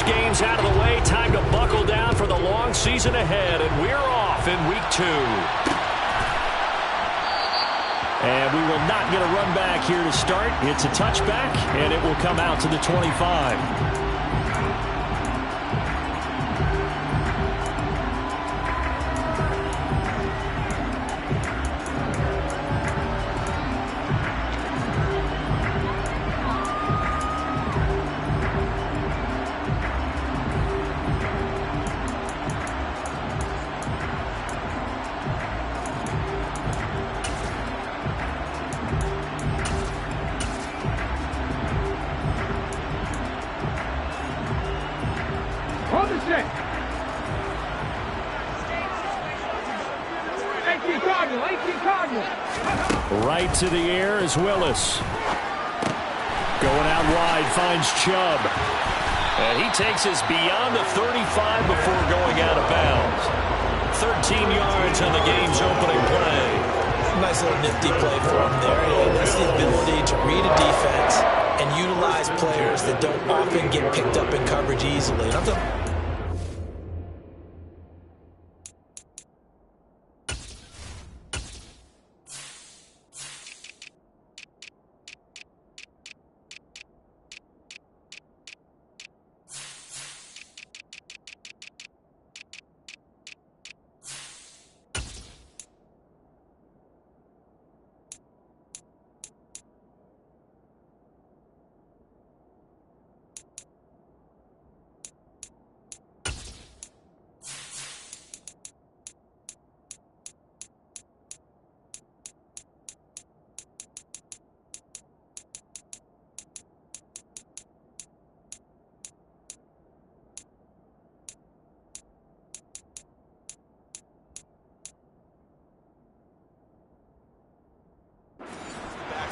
first game's out of the way. Time to buckle down for the long season ahead, and we're off in week 2. And we will not get a run back here to start. It's a touchback, and it will come out to the 25. Right to the air is Willis. Going out wide, finds Chubb. And he takes us beyond the 35 before going out of bounds. 13 yards on the game's opening play. Nice little nifty play for him there. And that's the ability to read a defense and utilize players that don't often get picked up in coverage easily. And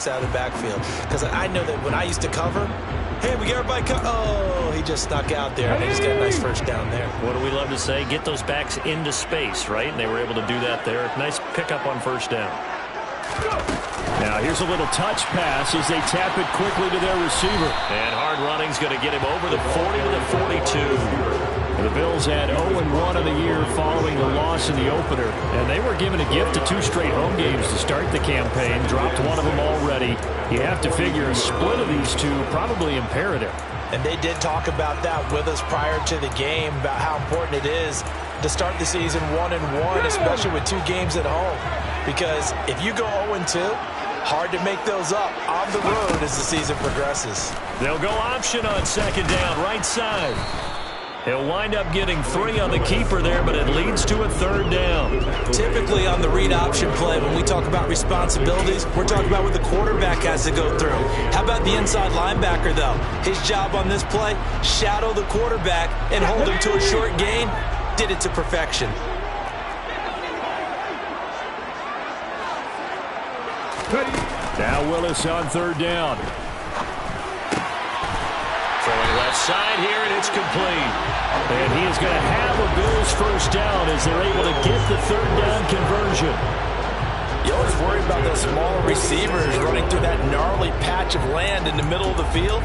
out of the backfield, because I know that when I used to cover, hey, we got everybody oh, he just snuck out there, and they just got a nice first down there. What do we love to say? Get those backs into space, right? And they were able to do that there. Nice pickup on first down. Now here's a little touch pass as they tap it quickly to their receiver. And hard running's going to get him over the 40 to the 42. The Bills had 0-1 of the year following the loss in the opener, and they were given a gift of 2 straight home games to start the campaign. Dropped one of them already. You have to figure a split of these two probably imperative. And they did talk about that with us prior to the game, about how important it is to start the season 1-1, especially with 2 games at home. Because if you go 0-2, hard to make those up on the road as the season progresses. They'll go option on second down, right side. He'll wind up getting 3 on the keeper there, but it leads to a third down. Typically on the read option play, when we talk about responsibilities, we're talking about what the quarterback has to go through. How about the inside linebacker, though? His job on this play, shadow the quarterback and hold him to a short gain. Did it to perfection. Now Willis on third down. Throwing left side here, and it's complete. And he is going to have a Bills first down as they're able to get the third down conversion. You always worry about those small receivers running through that gnarly patch of land in the middle of the field.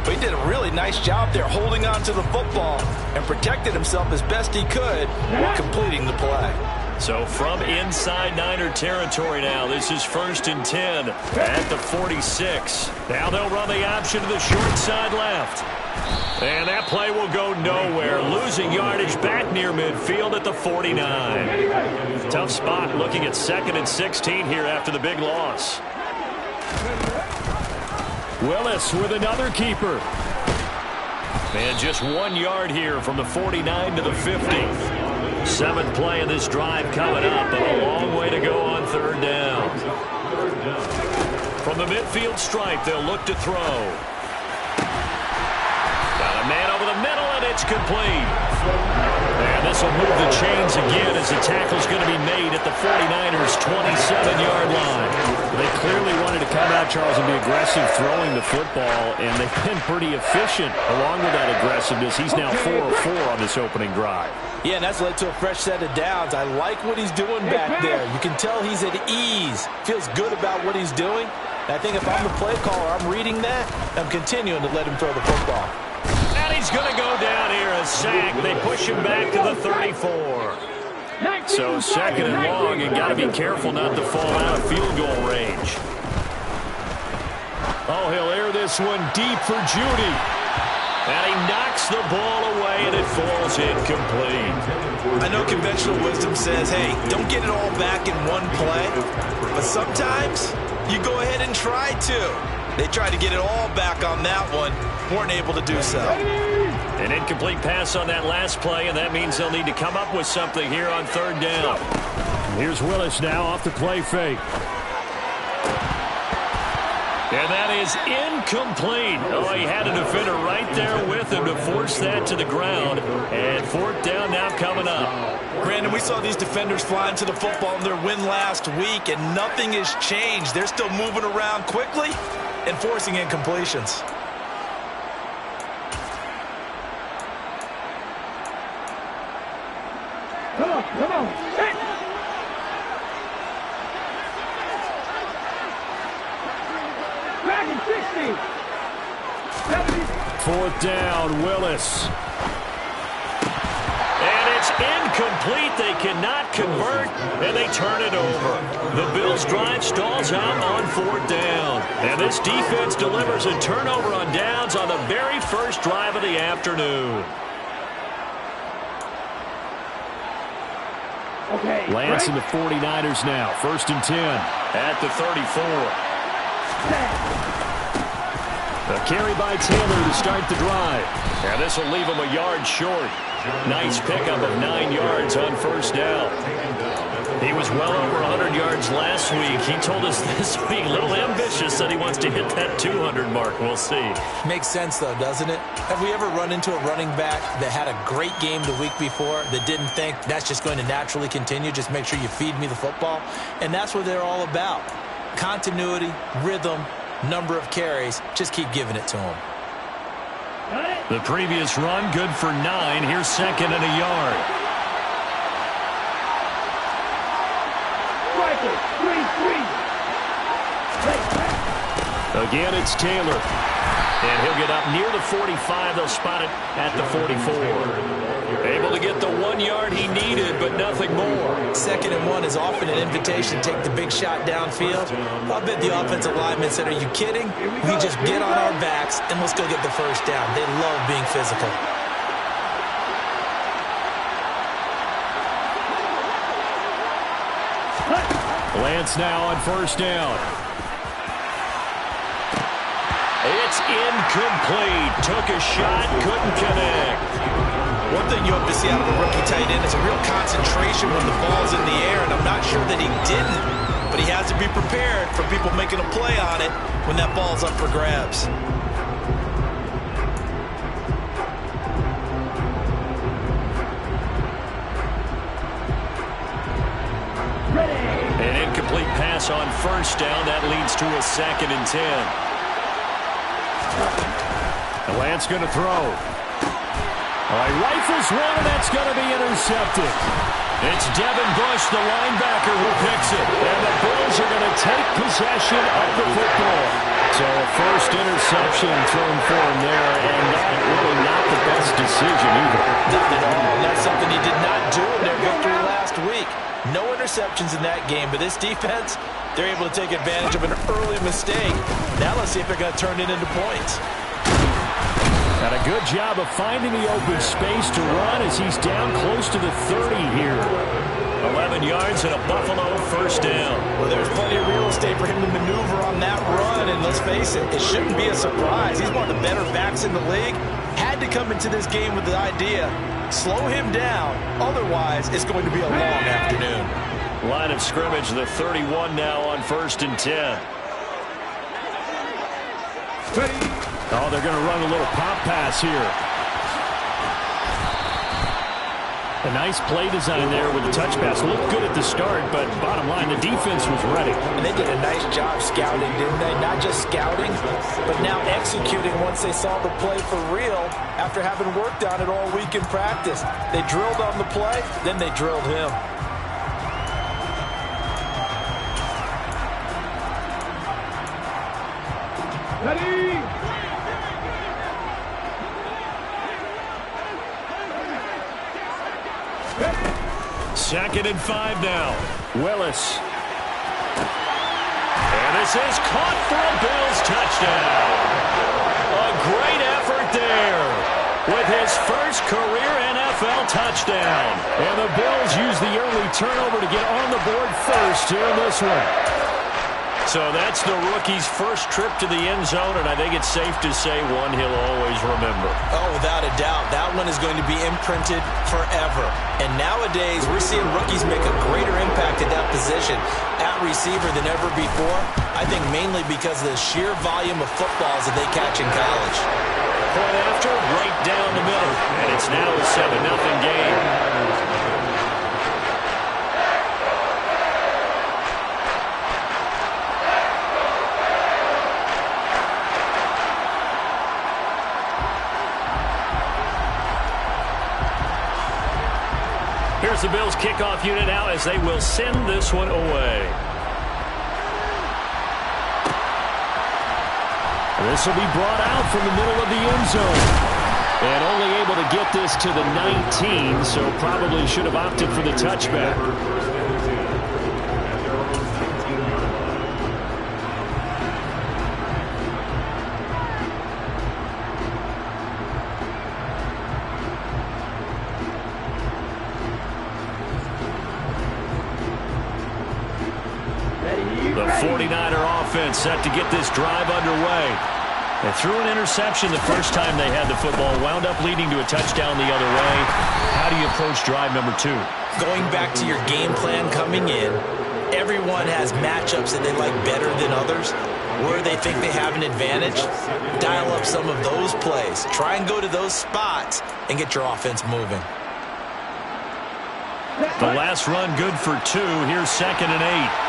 But he did a really nice job there holding on to the football and protected himself as best he could while completing the play. So from inside Niner territory now, this is 1st and 10 at the 46. Now they'll run the option to the short side left. And that play will go nowhere. Losing yardage back near midfield at the 49. Tough spot looking at 2nd and 16 here after the big loss. Willis with another keeper. And just 1 yard here from the 49 to the 50. 7th play of this drive coming up, but a long way to go on third down. From the midfield stripe, they'll look to throw. Got a man over the middle, and it's complete. And this will move the chains again as the tackle's going to be made at the 49ers' 27-yard line. They clearly wanted to come out, Charles, and be aggressive throwing the football, and they've been pretty efficient along with that aggressiveness. He's now 4 of 4 on this opening drive. Yeah, and that's led to a fresh set of downs. I like what he's doing back there. You can tell he's at ease. Feels good about what he's doing. And I think if I'm the play caller, I'm reading that. I'm continuing to let him throw the football. And he he's going to go down here, a sack. They push him back to the 34. So second and long, and got to be careful not to fall out of field goal range. Oh, he'll air this one deep for Judy. And he knocks the ball away, and it falls incomplete. I know conventional wisdom says, hey, don't get it all back in one play. But sometimes you go ahead and try to. They tried to get it all back on that one. Weren't able to do so. An incomplete pass on that last play, and that means they'll need to come up with something here on third down. Here's Willis now off the play fake. And that is incomplete. Oh, he had a defender right there with him to force that to the ground. And fourth down now coming up. Brandon, we saw these defenders flying to the football in their win last week, and nothing has changed. They're still moving around quickly and forcing incompletions. Come on. Hey. Dragon 60. Fourth down, Willis. And it's incomplete. They cannot convert, and they turn it over. The Bills' drive stalls out on fourth down. And this defense delivers a turnover on downs on the very first drive of the afternoon. Okay, Lance and the 49ers now. First and 10 at the 34. A carry by Taylor to start the drive. And this will leave him a yard short. Nice pickup of 9 yards on first down. He was well over 100 yards last week. He told us this week, a little ambitious, that he wants to hit that 200 mark. We'll see. Makes sense, though, doesn't it? Have we ever run into a running back that had a great game the week before that didn't think that's just going to naturally continue? Just make sure you feed me the football. And that's what they're all about. Continuity, rhythm, number of carries. Just keep giving it to them. The previous run, good for 9. Here's second and a yard. Again, it's Taylor. And he'll get up near the 45. They'll spot it at the 44. Able to get the 1 yard he needed, but nothing more. Second and 1 is often an invitation to take the big shot downfield. I bet the offensive lineman said, are you kidding? We just get on our backs and let's go get the first down. They love being physical. Lance now on first down. It's incomplete. Took a shot, couldn't connect. One thing you hope to see out of a rookie tight end is a real concentration when the ball's in the air, and I'm not sure that he didn't, but he has to be prepared for people making a play on it when that ball's up for grabs. An incomplete pass on first down. That leads to a second and 10. And Lance going to throw. All right, rifles one, and that's going to be intercepted. It's Devin Bush, the linebacker, who picks it. And the Bills are going to take possession of the football. So a first interception thrown for him there, and that really not the best decision either. Not at all. That's something he did not do in their victory last week. No interceptions in that game, but this defense, they're able to take advantage of an early mistake. Now let's see if they're going to turn it into points. Got a good job of finding the open space to run as he's down close to the 30 here. 11 yards and a Buffalo first down. Well, there's plenty of real estate for him to maneuver on that run, and let's face it, it shouldn't be a surprise. He's one of the better backs in the league. Had to come into this game with the idea, slow him down, otherwise it's going to be a long afternoon. Line of scrimmage, the 31 now on first and 10. Oh, they're going to run a little pop pass here. A nice play design there with the touch pass. Looked good at the start, but bottom line, the defense was ready. And they did a nice job scouting, didn't they? Not just scouting, but now executing once they saw the play for real after having worked on it all week in practice. They drilled on the play, then they drilled him. Ready? 2nd and 5 now. Willis. And this is caught for a Bills touchdown. A great effort there with his first career NFL touchdown. And the Bills use the early turnover to get on the board first here in this one. So that's the rookie's first trip to the end zone, and I think it's safe to say one he'll always remember. Oh, without a doubt. That one is going to be imprinted forever. And nowadays, we're seeing rookies make a greater impact at that position at receiver than ever before. I think mainly because of the sheer volume of footballs that they catch in college. Point after, right down the middle. And it's now a 7-0 game. Here's the Bills kickoff unit out as they will send this one away. This will be brought out from the middle of the end zone. And only able to get this to the 19, so probably should have opted for the touchback. The 49er offense set to get this drive underway. They threw an interception the first time they had the football, wound up leading to a touchdown the other way. How do you approach drive number 2? Going back to your game plan coming in, everyone has matchups that they like better than others. Where they think they have an advantage, dial up some of those plays. Try and go to those spots and get your offense moving. The last run good for 2. Here's 2nd and 8.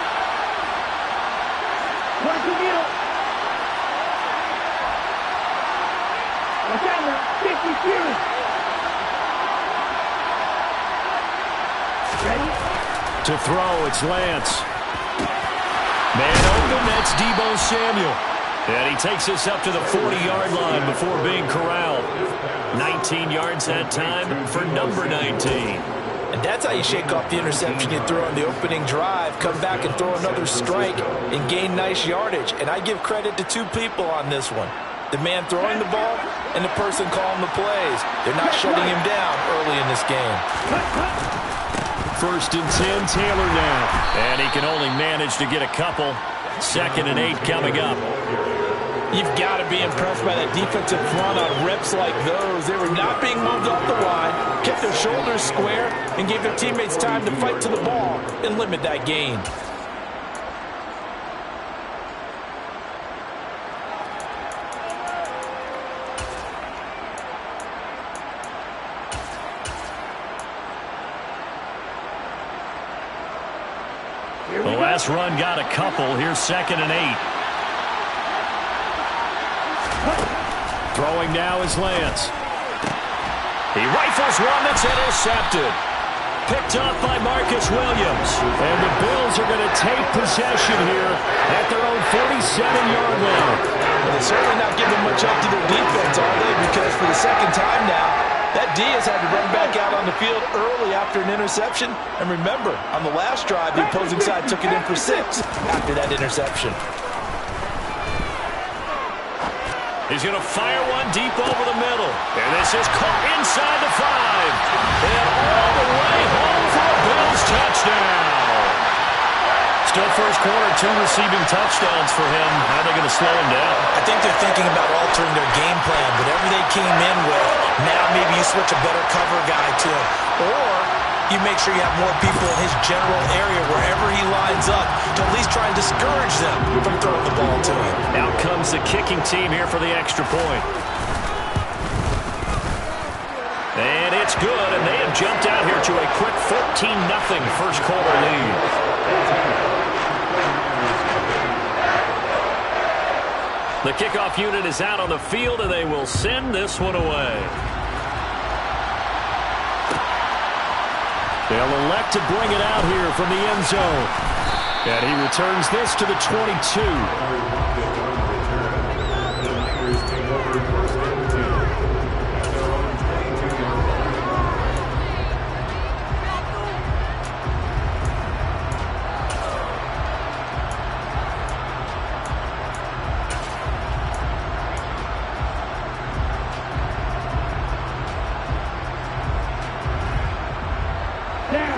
To throw, it's Lance. Man open, that's Deebo Samuel. And he takes us up to the 40-yard line before being corralled. 19 yards that time for number 19. And that's how you shake off the interception you throw on the opening drive, come back and throw another strike and gain nice yardage. And I give credit to 2 people on this one. The man throwing the ball and the person calling the plays. They're not shutting him down early in this game. 1st and 10, Taylor now. And he can only manage to get a couple. 2nd and 8 coming up. You've got to be impressed by that defensive front on reps like those. They were not being moved off the line, kept their shoulders square, and gave their teammates time to fight to the ball and limit that gain. The last run got a couple. Here's 2nd and 8. Throwing now is Lance. He rifles one that's intercepted. Picked up by Marcus Williams. And the Bills are going to take possession here at their own 47-yard line. Well, they're certainly not giving much up to their defense, are they? Because for the second time now, that D has had to run back out on the field early after an interception. And remember, on the last drive, the opposing side took it in for 6 after that interception. He's going to fire one deep over the middle. And this is caught inside the 5. And all the way home for a Bills touchdown. Still first quarter, 2 receiving touchdowns for him. How are they going to slow him down? I think they're thinking about altering their game plan. Whatever they came in with, now maybe you switch a better cover guy to him. Or you make sure you have more people in his general area wherever he lines up to at least try and discourage them from throwing the ball to him. Out comes the kicking team here for the extra point. And it's good, and they have jumped out here to a quick 14-0 first quarter lead. The kickoff unit is out on the field, and they will send this one away. They'll elect to bring it out here from the end zone. And he returns this to the 22.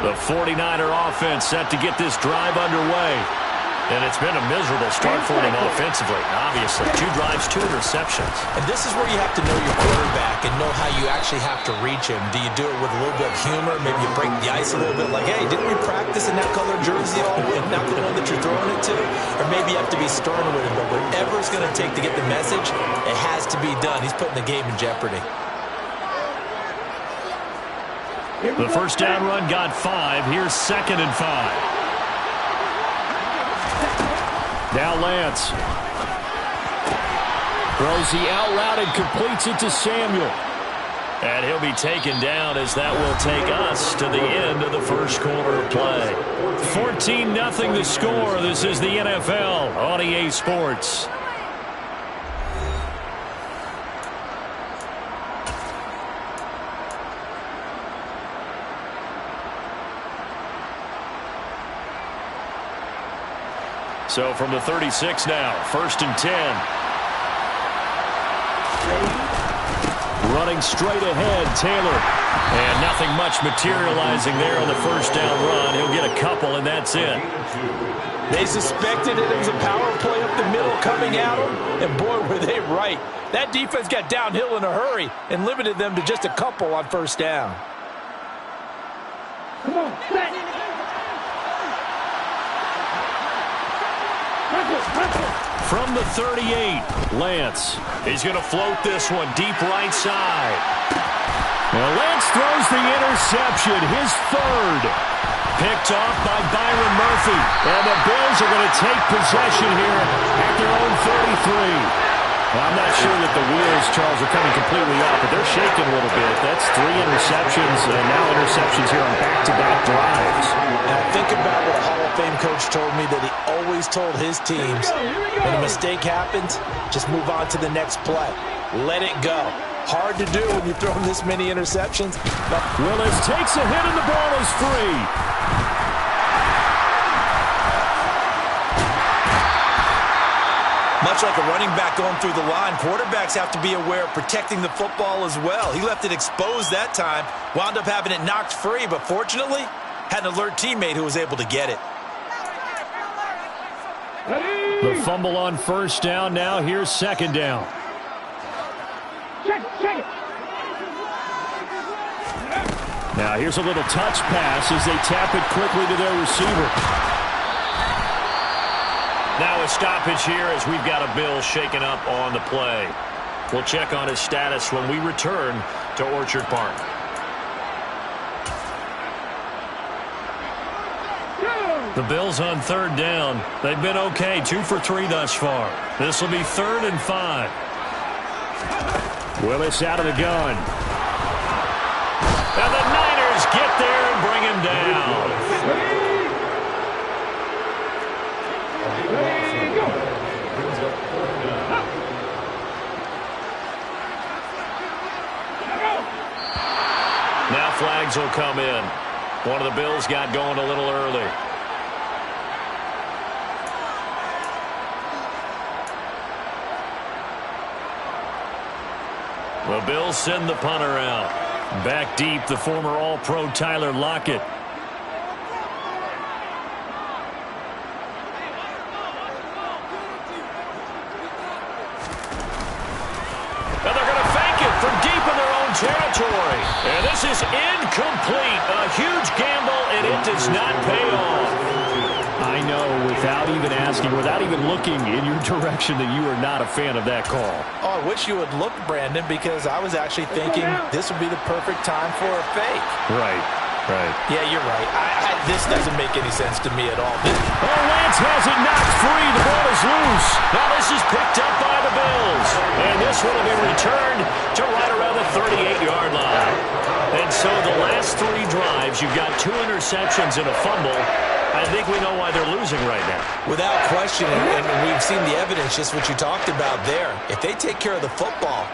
The 49er offense set to get this drive underway. And it's been a miserable start for them offensively, obviously. 2 drives, 2 interceptions. And this is where you have to know your quarterback and know how you actually have to reach him. Do you do it with a little bit of humor? Maybe you break the ice a little bit like, hey, didn't we practice in that color jersey all week? Not the one that you're throwing it to? Or maybe you have to be stern with him. But whatever it's going to take to get the message, it has to be done. He's putting the game in jeopardy. The first down run got 5. Here's 2nd and 5. Now Lance throws the out route and completes it to Samuel. And he'll be taken down as that will take us to the end of the first quarter of play. 14-0 the score. This is the NFL on EA Sports. So from the 36 now, 1st and 10. Running straight ahead, Taylor. And nothing much materializing there on the first down run. He'll get a couple, and that's it. They suspected it was a power play up the middle coming at them, and boy, were they right. That defense got downhill in a hurry and limited them to just a couple on first down. Come on, set. From the 38, Lance. He's going to float this one deep right side. Now Lance throws the interception, his 3rd. Picked off by Byron Murphy. And the Bills are going to take possession here at their own 33. Well, I'm not sure that the wheels, Charles, are coming completely off, but they're shaking a little bit. That's 3 interceptions, and now interceptions here on back-to-back drives. And I think about what a Hall of Fame coach told me, that he always told his teams, when a mistake happens, just move on to the next play. Let it go. Hard to do when you've thrown this many interceptions. Willis takes a hit, and the ball is free. Much like a running back going through the line, quarterbacks have to be aware of protecting the football as well. He left it exposed that time, wound up having it knocked free, but fortunately, had an alert teammate who was able to get it. The fumble on first down. Now here's 2nd down. Check it. Now here's a little touch pass as they tap it quickly to their receiver. Now a stoppage here as we've got a Bill shaken up on the play. We'll check on his status when we return to Orchard Park. The Bills on 3rd down. They've been okay, 2 for 3 thus far. This will be 3rd and 5. Willis out of the gun. And the Niners get there and bring him down. Now flags will come in. One of the Bills got going a little early. The Bills send the punter out. Back deep, the former All-Pro Tyler Lockett. And they're going to fake it from deep in their own territory. And this is incomplete. A huge gamble, and it does not pay off. I know, without even asking, without even looking in your direction, that you are not a fan of that call. Oh, I wish you would look, Brandon, because I was actually thinking this would be the perfect time for a fake. Right. Yeah, you're right. This doesn't make any sense to me at all. Lance has it knocked free. The ball is loose. Now this is picked up by the Bills. And this one will be returned to right around the 38-yard line. And so the last 3 drives, you've got 2 interceptions and a fumble. I think we know why they're losing right now. Without question, and we've seen the evidence, just what you talked about there. If they take care of the football,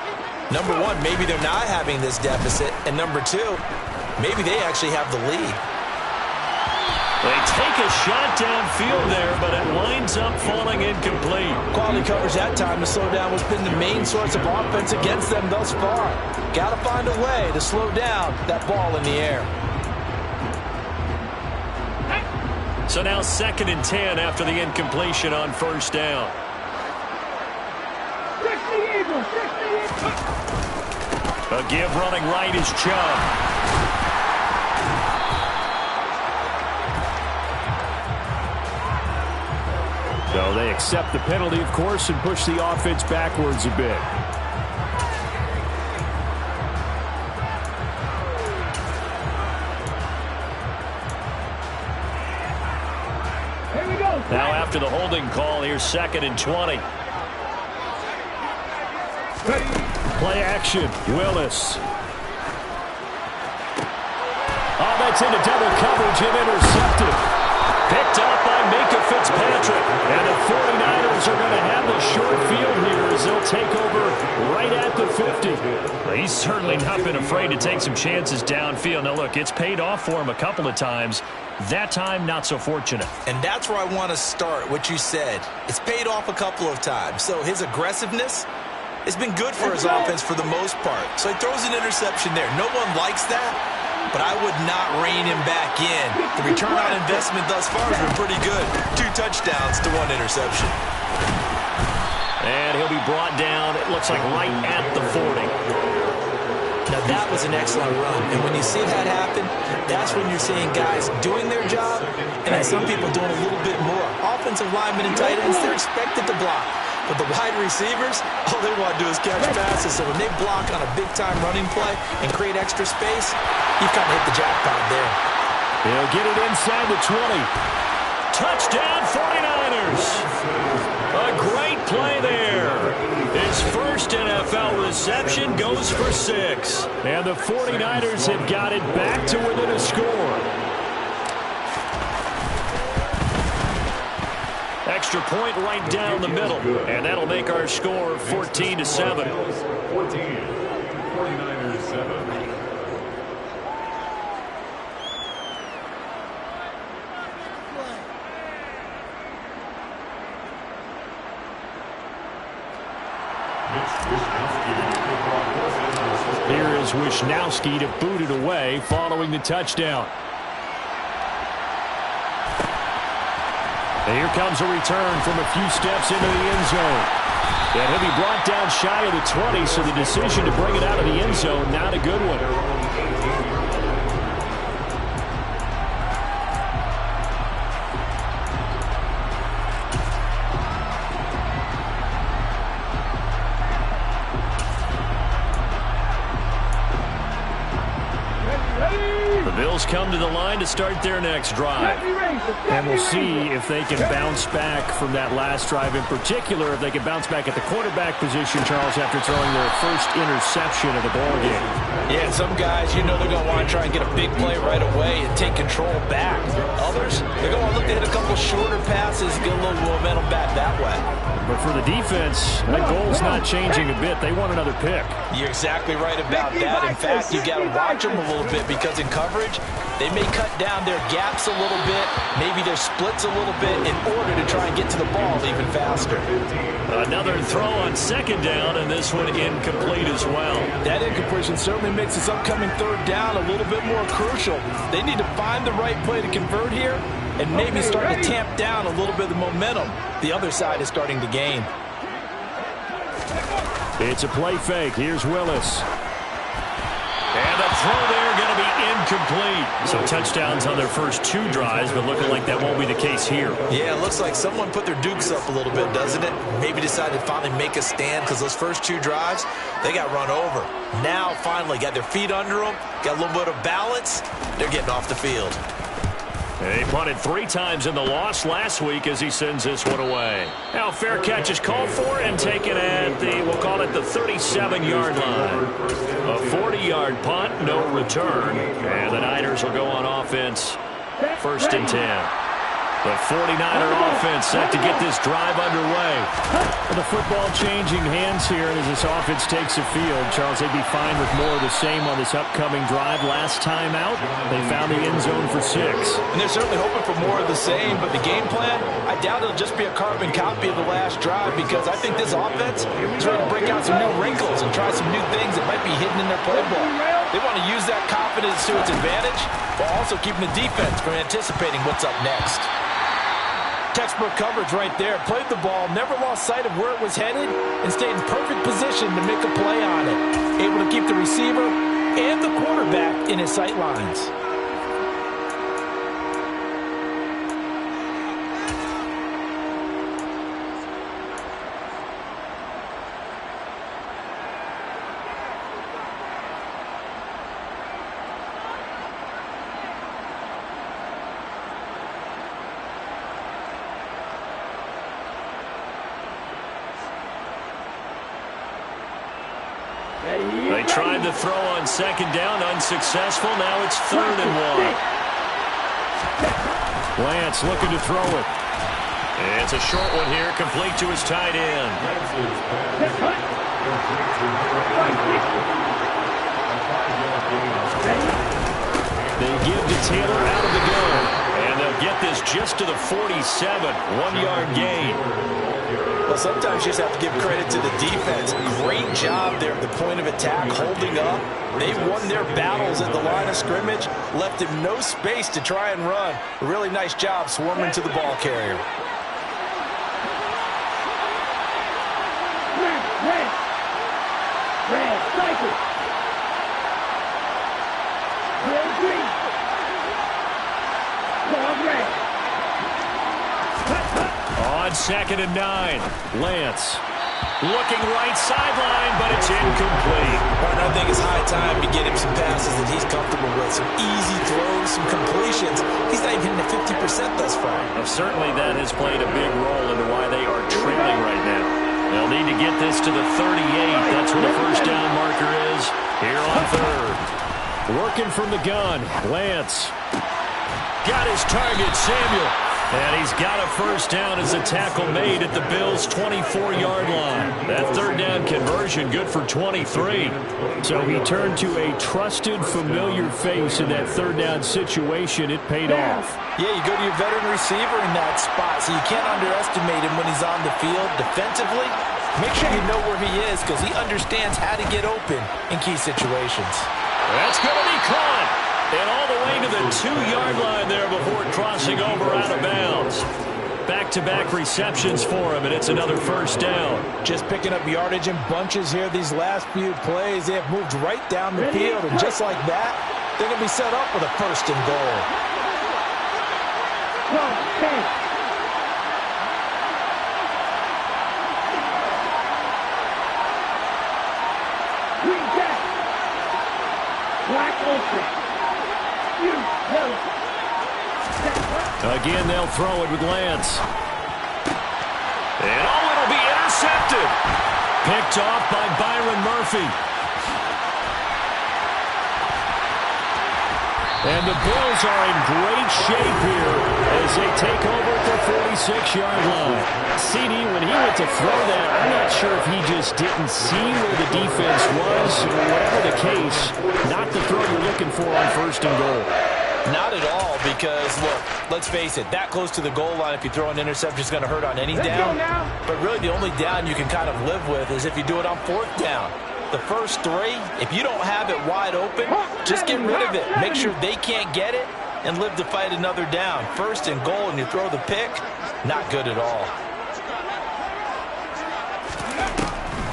number 1, maybe they're not having this deficit. And number 2, maybe they actually have the lead. They take a shot downfield there, but it winds up falling incomplete. Quality coverage that time to slow down has been the main source of offense against them thus far. Got to find a way to slow down that ball in the air. So now 2nd and 10 after the incompletion on first down. A give running right is Chubb. So they accept the penalty, of course, and push the offense backwards a bit. Now after the holding call, here's 2nd and 20. Play action, Willis. Oh, that's into double coverage and intercepted. Picked up by Minka Fitzpatrick. And the 49ers are going to have the short field here as they'll take over right at the 50. Well, he's certainly not been afraid to take some chances downfield. Now, look, it's paid off for him a couple of times. That time, not so fortunate. And that's where I want to start, what you said. It's paid off a couple of times. So his aggressiveness has been good for his offense for the most part. So he throws an interception there. No one likes that, but I would not rein him back in. The return on investment thus far has been pretty good. 2 touchdowns to 1 interception. And he'll be brought down, it looks like right at the 40. Now that was an excellent run, and when you see that happen, that's when you're seeing guys doing their job, and then some people doing a little bit more. Offensive linemen and tight ends, they're expected to block. But the wide receivers, all they want to do is catch passes. So when they block on a big-time running play and create extra space, you've kind of hit the jackpot there. He'll get it inside the 20. Touchdown, 49ers. A great play there. His first NFL reception goes for 6. And the 49ers have got it back to within a score. Extra point right down the middle. And that'll make our score 14-7. 14, 49ers 7. Here is Wisnowski to boot it away following the touchdown. And here comes a return from a few steps into the end zone. And he'll be brought down shy of the 20, so the decision to bring it out of the end zone, not a good one. The Bills come to the line to start their next drive. And we'll see if they can bounce back from that last drive, in particular, if they can bounce back at the quarterback position, Charles, after throwing their first interception of the ballgame. Yeah, some guys, you know they're going to want to try and get a big play right away and take control back. Others, they're going to look to hit a couple shorter passes, get a little momentum back that way. But for the defense, that goal's not changing a bit. They want another pick. You're exactly right about that. In fact, you got to watch them a little bit because in coverage, they may cut down their gaps a little bit, maybe their splits a little bit in order to try and get to the ball even faster. Another throw on 2nd down, and this one incomplete as well. That incompletion certainly makes this upcoming 3rd down a little bit more crucial. They need to find the right play to convert here and maybe start to tamp down a little bit of the momentum the other side is starting to gain. It's a play fake. Here's Willis. And the throw there going to be incomplete. So touchdowns on their first 2 drives, but looking like that won't be the case here. Yeah, it looks like someone put their dukes up a little bit, doesn't it? Maybe decided to finally make a stand because those first 2 drives, they got run over. Now, finally, got their feet under them, got a little bit of balance. They're getting off the field. They punted 3 times in the loss last week as he sends this one away. Now, fair catch is called for and taken at the, we'll call it the 37-yard line. A 40-yard punt, no return. And the Niners will go on offense, 1st and 10. The 49er offense set to get this drive underway. The football changing hands here as this offense takes the field. Charles, they'd be fine with more of the same on this upcoming drive. Last time out, they found the end zone for 6. And they're certainly hoping for more of the same, but the game plan, I doubt it'll just be a carbon copy of the last drive because I think this offense is ready to break out some new wrinkles and try some new things that might be hidden in their playbook. They want to use that confidence to its advantage while also keeping the defense from anticipating what's up next. Textbook coverage right there. Played the ball, never lost sight of where it was headed, and stayed in perfect position to make a play on it. Able to keep the receiver and the quarterback in his sight lines. They tried to throw on second down, unsuccessful. Now it's 3rd and 1. Lance looking to throw it. It's a short one here, complete to his tight end. They give to Taylor out of the gun. And they'll get this just to the 47. 1-yard gain. Well, sometimes you just have to give credit to the defense. Great job there at the point of attack, holding up. They won their battles at the line of scrimmage, left him no space to try and run. A really nice job swarming to the ball carrier. Red, cycle. Red, green. Red. On 2nd and 9. Lance Looking right sideline, but it's incomplete. I think it's high time to get him some passes that he's comfortable with. Some easy throws, some completions. He's not even hitting the 50% thus far. Well, certainly that has played a big role into why they are trailing right now. They'll need to get this to the 38. That's where the first down marker is here on 3rd. working from the gun. Lance got his target, Samuel. And he's got a first down as a tackle made at the Bills' 24-yard line. That 3rd down conversion good for 23. So he turned to a trusted, familiar face in that 3rd down situation. It paid off. Yeah, you go to your veteran receiver in that spot, so you can't underestimate him when he's on the field defensively. Make sure you know where he is because he understands how to get open in key situations. That's going to be caught. And all the way to the 2-yard line there before crossing over out of bounds. Back-to-back receptions for him, and it's another first down. Just picking up yardage in bunches here these last few plays. They have moved right down the field, and just like that, they're going to be set up with a 1st and goal. Green jack. Black open. Again, they'll throw it with Lance. And it'll be intercepted. Picked off by Byron Murphy. And the Bills are in great shape here as they take over at their 46-yard line. CD, when he went to throw that, I'm not sure if he just didn't see where the defense was. Whatever the case, not the throw you're looking for on 1st and goal. Not at all, because, look, let's face it, that close to the goal line, if you throw an interception, is going to hurt on any down. But really, the only down you can kind of live with is if you do it on 4th down. The first 3, if you don't have it wide open, just get rid of it. Make sure they can't get it and live to fight another down. 1st and goal, and you throw the pick, not good at all.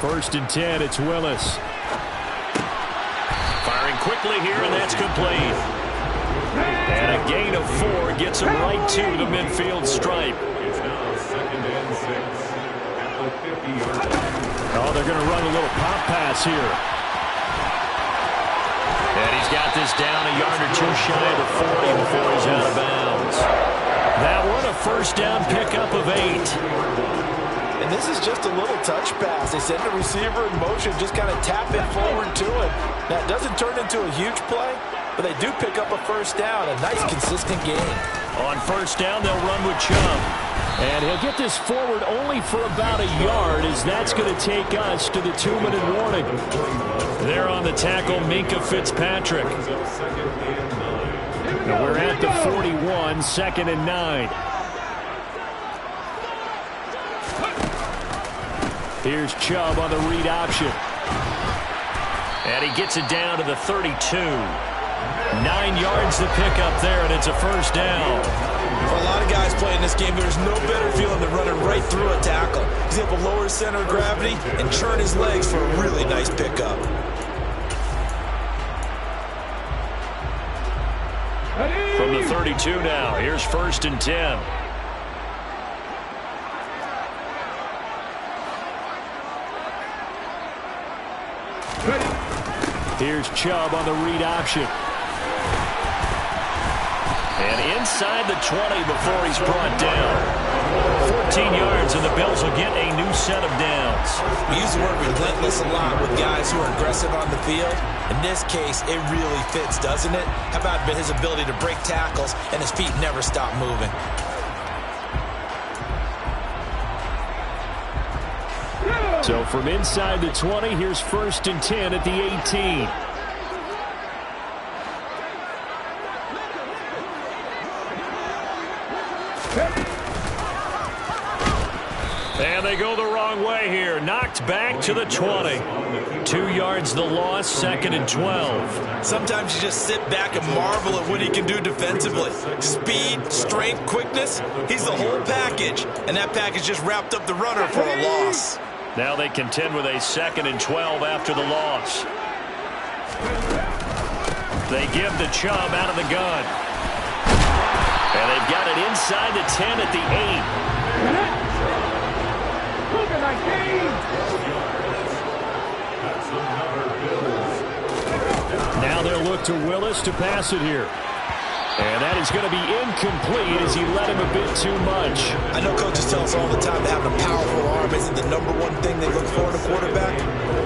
1st and 10, it's Willis. Firing quickly here, and that's complete. And a gain of 4 gets him right to the midfield stripe. It's now 2nd and 6 at the 50-yard line. Oh, they're going to run a little pop pass here. And he's got this down a yard or 2 shy of the 40 before he's out of bounds. That one a 1st down pickup of 8. And this is just a little touch pass. They send the receiver in motion, just kind of tap it forward to him. Now, it doesn't turn into a huge play, but they do pick up a 1st down, a nice, consistent gain. On 1st down, they'll run with Chubb. And he'll get this forward only for about a yard, as that's going to take us to the 2-minute warning. There on the tackle, Minkah Fitzpatrick. Now we're at the 41, 2nd and 9. Here's Chubb on the read option. And he gets it down to the 32. 9 yards to pick up there, and it's a first down. For a lot of guys playing this game, there's no better feeling than running right through a tackle. He's able to lower his center of gravity and churn his legs for a really nice pickup. From the 32 now, here's 1st and 10. Here's Chubb on the read option. And inside the 20 before he's brought down. 14 yards, and the Bills will get a new set of downs. We use the word relentless a lot with guys who are aggressive on the field. In this case, it really fits, doesn't it? How about his ability to break tackles and his feet never stop moving? So from inside the 20, here's 1st and 10 at the 18. And they go the wrong way here. Knocked back to the 20. 2 yards the loss, 2nd and 12. Sometimes you just sit back and marvel at what he can do defensively. Speed, strength, quickness, he's the whole package. And that package just wrapped up the runner for a loss. Now they contend with a 2nd and 12 after the loss. They give the Chubb out of the gun. And they've got it inside the 10 at the 8. Now they'll look to Willis to pass it here. And that is going to be incomplete as he let him a bit too much. I know coaches tell us all the time that having a powerful arm isn't the #1 thing they look for in a quarterback.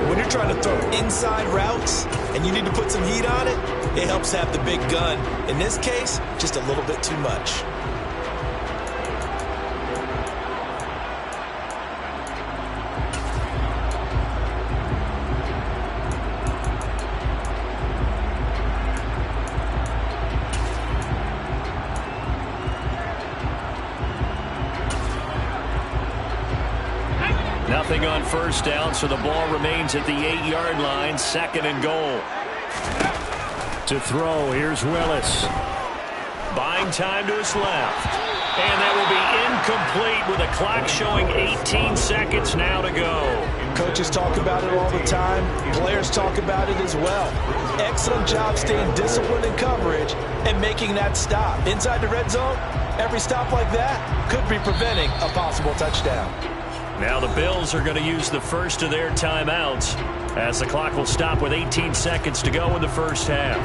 When you're trying to throw inside routes and you need to put some heat on it, it helps to have the big gun. In this case, just a little bit too much. Nothing on 1st down, so the ball remains at the 8-yard line, 2nd and goal. To throw, here's Willis. Buying time to his left. And that will be incomplete with a clock showing 18 seconds now to go. Coaches talk about it all the time. Players talk about it as well. Excellent job staying disciplined in coverage and making that stop. Inside the red zone, every stop like that could be preventing a possible touchdown. Now the Bills are going to use the first of their timeouts as the clock will stop with 18 seconds to go in the first half.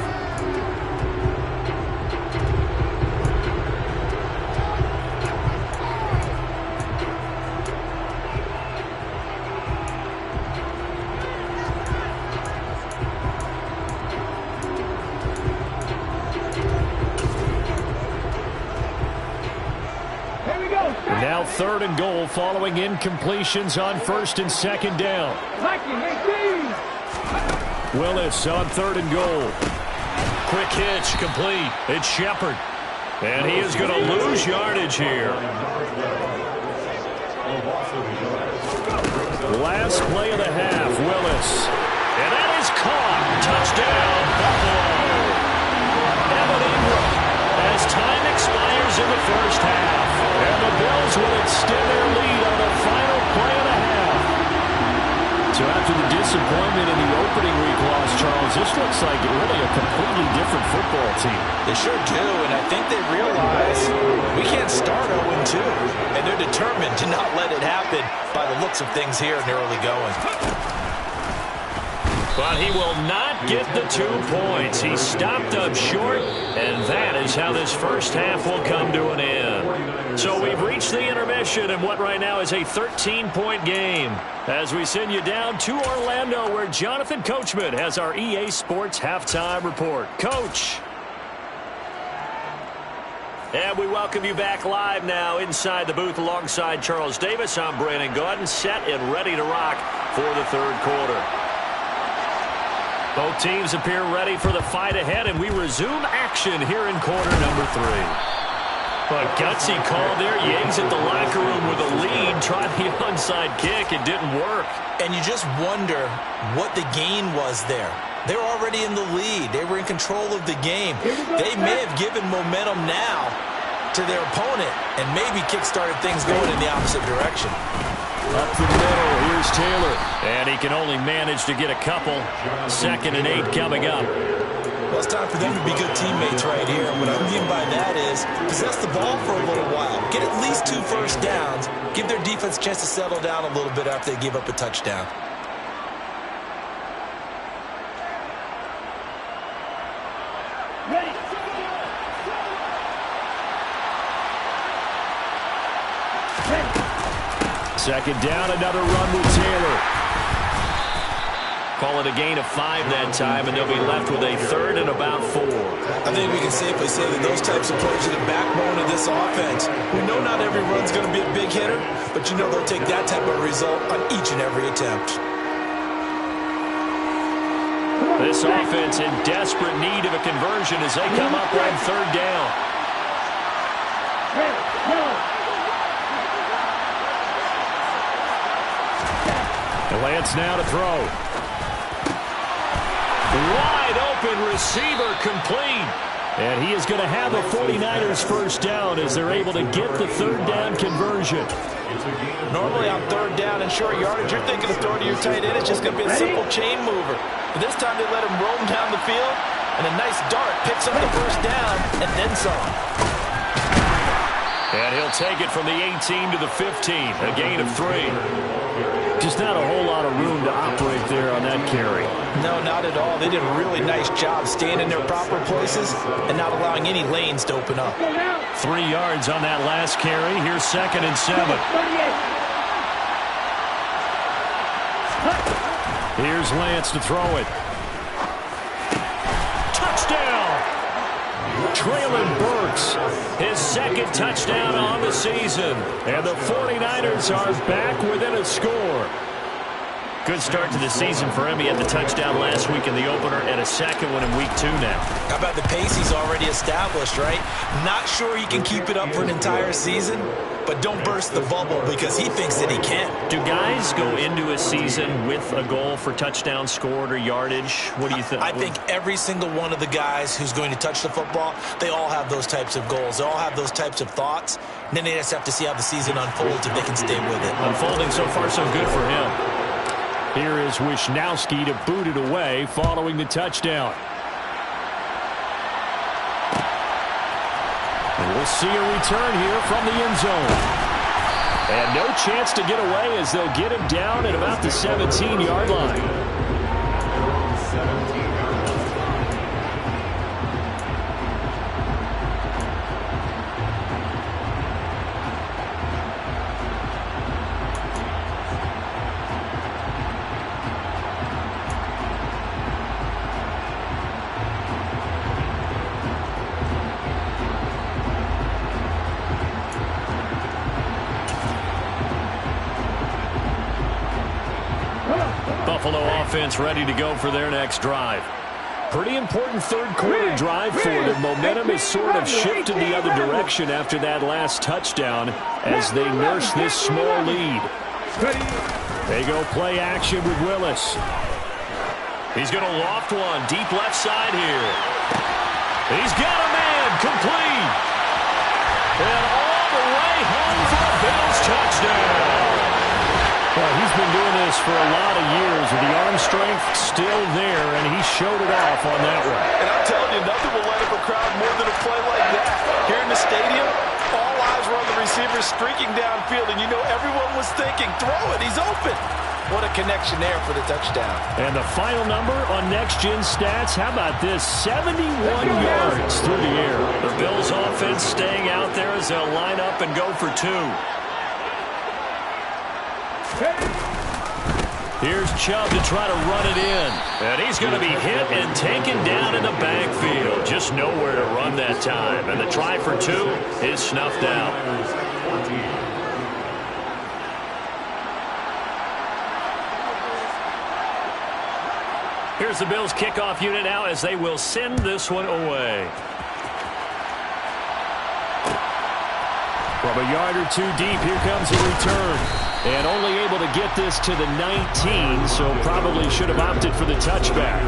Now 3rd and goal following incompletions on 1st and 2nd down. Willis on 3rd and goal. Quick hitch complete. It's Shepard. And he is going to lose yardage here. Last play of the half, Willis. And that is caught. Touchdown, Buffalo. Evan Ingram as time expires in the first half. And the Bills will extend their lead on the final play of the half. So after the disappointment in the opening week loss, Charles, this looks like really a completely different football team. They sure do, and I think they realize we can't start 0-2, and they're determined to not let it happen by the looks of things here in the early going. But he will not get the 2 points. He stopped up short, and that is how this first half will come to an end. So we've reached the intermission in what right now is a 13-point game as we send you down to Orlando where Jonathan Coachman has our EA Sports Halftime Report. Coach. And we welcome you back live now inside the booth alongside Charles Davis. I'm Brandon Gaudin, set and ready to rock for the 3rd quarter. Both teams appear ready for the fight ahead, and we resume action here in quarter number 3. A gutsy call there. You exit the locker room with a lead. Tried the onside kick. It didn't work. And you just wonder what the gain was there. They're already in the lead. They were in control of the game. They may have given momentum now to their opponent and maybe kick-started things going in the opposite direction. Up the middle, here's Taylor. And he can only manage to get a couple. 2nd and 8 coming up. Well, it's time for them to be good teammates right here. What I mean by that is possess the ball for a little while. Get at least 2 first downs. Give their defense a chance to settle down a little bit after they give up a touchdown. Ready. 2nd down, another run with Taylor. Call it a gain of 5 that time, and they'll be left with a 3rd and about 4. I think we can safely say that those types of plays are the backbone of this offense. We know not every run's going to be a big hitter, but you know they'll take that type of result on each and every attempt. This offense in desperate need of a conversion as they come up on 3rd down. Lance now to throw. Wide open receiver complete. And he is going to have a 49ers first down as they're able to get the 3rd down conversion. Normally on 3rd down and short yardage, you're thinking of throwing to your tight end. It's just going to be a simple chain mover. But this time they let him roam down the field, and a nice dart picks up the first down and then some. And he'll take it from the 18 to the 15, a gain of 3. Just not a whole lot of room to operate there on that carry. No, not at all. They did a really nice job staying in their proper places and not allowing any lanes to open up. 3 yards on that last carry. Here's 2nd and 7. Here's Lance to throw it. Touchdown! Traylon Burks, his 2nd touchdown on the season. And the 49ers are back within a score. Good start to the season for him. He had the touchdown last week in the opener and a 2nd one in week 2 now. How about the pace he's already established, right? Not sure he can keep it up for an entire season, but don't burst the bubble because he thinks that he can. Do guys go into a season with a goal for touchdown scored or yardage? What do you think? I think every single one of the guys who's going to touch the football, they all have those types of goals. They all have those types of thoughts. And then they just have to see how the season unfolds if they can stay with it. Unfolding so far so good for him. Here is Wisnowski to boot it away following the touchdown. And we'll see a return here from the end zone. And no chance to get away as they'll get him down at about the 17-yard line. Buffalo offense ready to go for their next drive. Pretty important third-quarter drive for them. Momentum has sort of shifted the other direction after that last touchdown as they nurse this small lead. They go play action with Willis. He's going to loft one deep left side here. He's got a man complete. And all the way home for a Bills touchdown. Well, he's been doing this for a lot of years with the arm strength still there, and he showed it off on that one. And I'm telling you, nothing will light up a crowd more than a play like that. Here in the stadium, all eyes were on the receiver streaking downfield, and you know everyone was thinking, throw it, he's open. What a connection there for the touchdown. And the final number on Next Gen Stats, how about this? 71 yards through the air. The Bills offense staying out there as they'll line up and go for 2. Here's Chubb to try to run it in. And he's going to be hit and taken down in the backfield. Just nowhere to run that time. And the try for 2 is snuffed out. Here's the Bills kickoff unit now as they will send this one away. From a yard or two deep, here comes a return. And only able to get this to the 19, so probably should have opted for the touchback.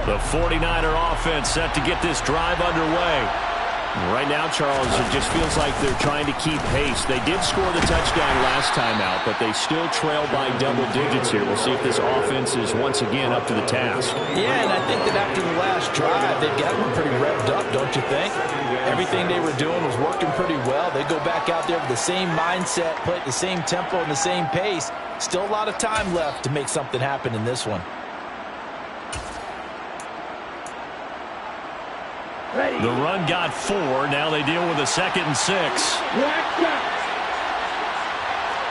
The 49er offense set to get this drive underway. Right now, Charles, it just feels like they're trying to keep pace. They did score the touchdown last time out, but they still trail by double digits here. We'll see if this offense is once again up to the task. Yeah, and I think that after the last drive, they've got them pretty revved up, don't you think? Everything they were doing was working pretty well. They go back out there with the same mindset, play at the same tempo and the same pace. Still a lot of time left to make something happen in this one. The run got 4. Now they deal with a 2nd and 6. Black shot.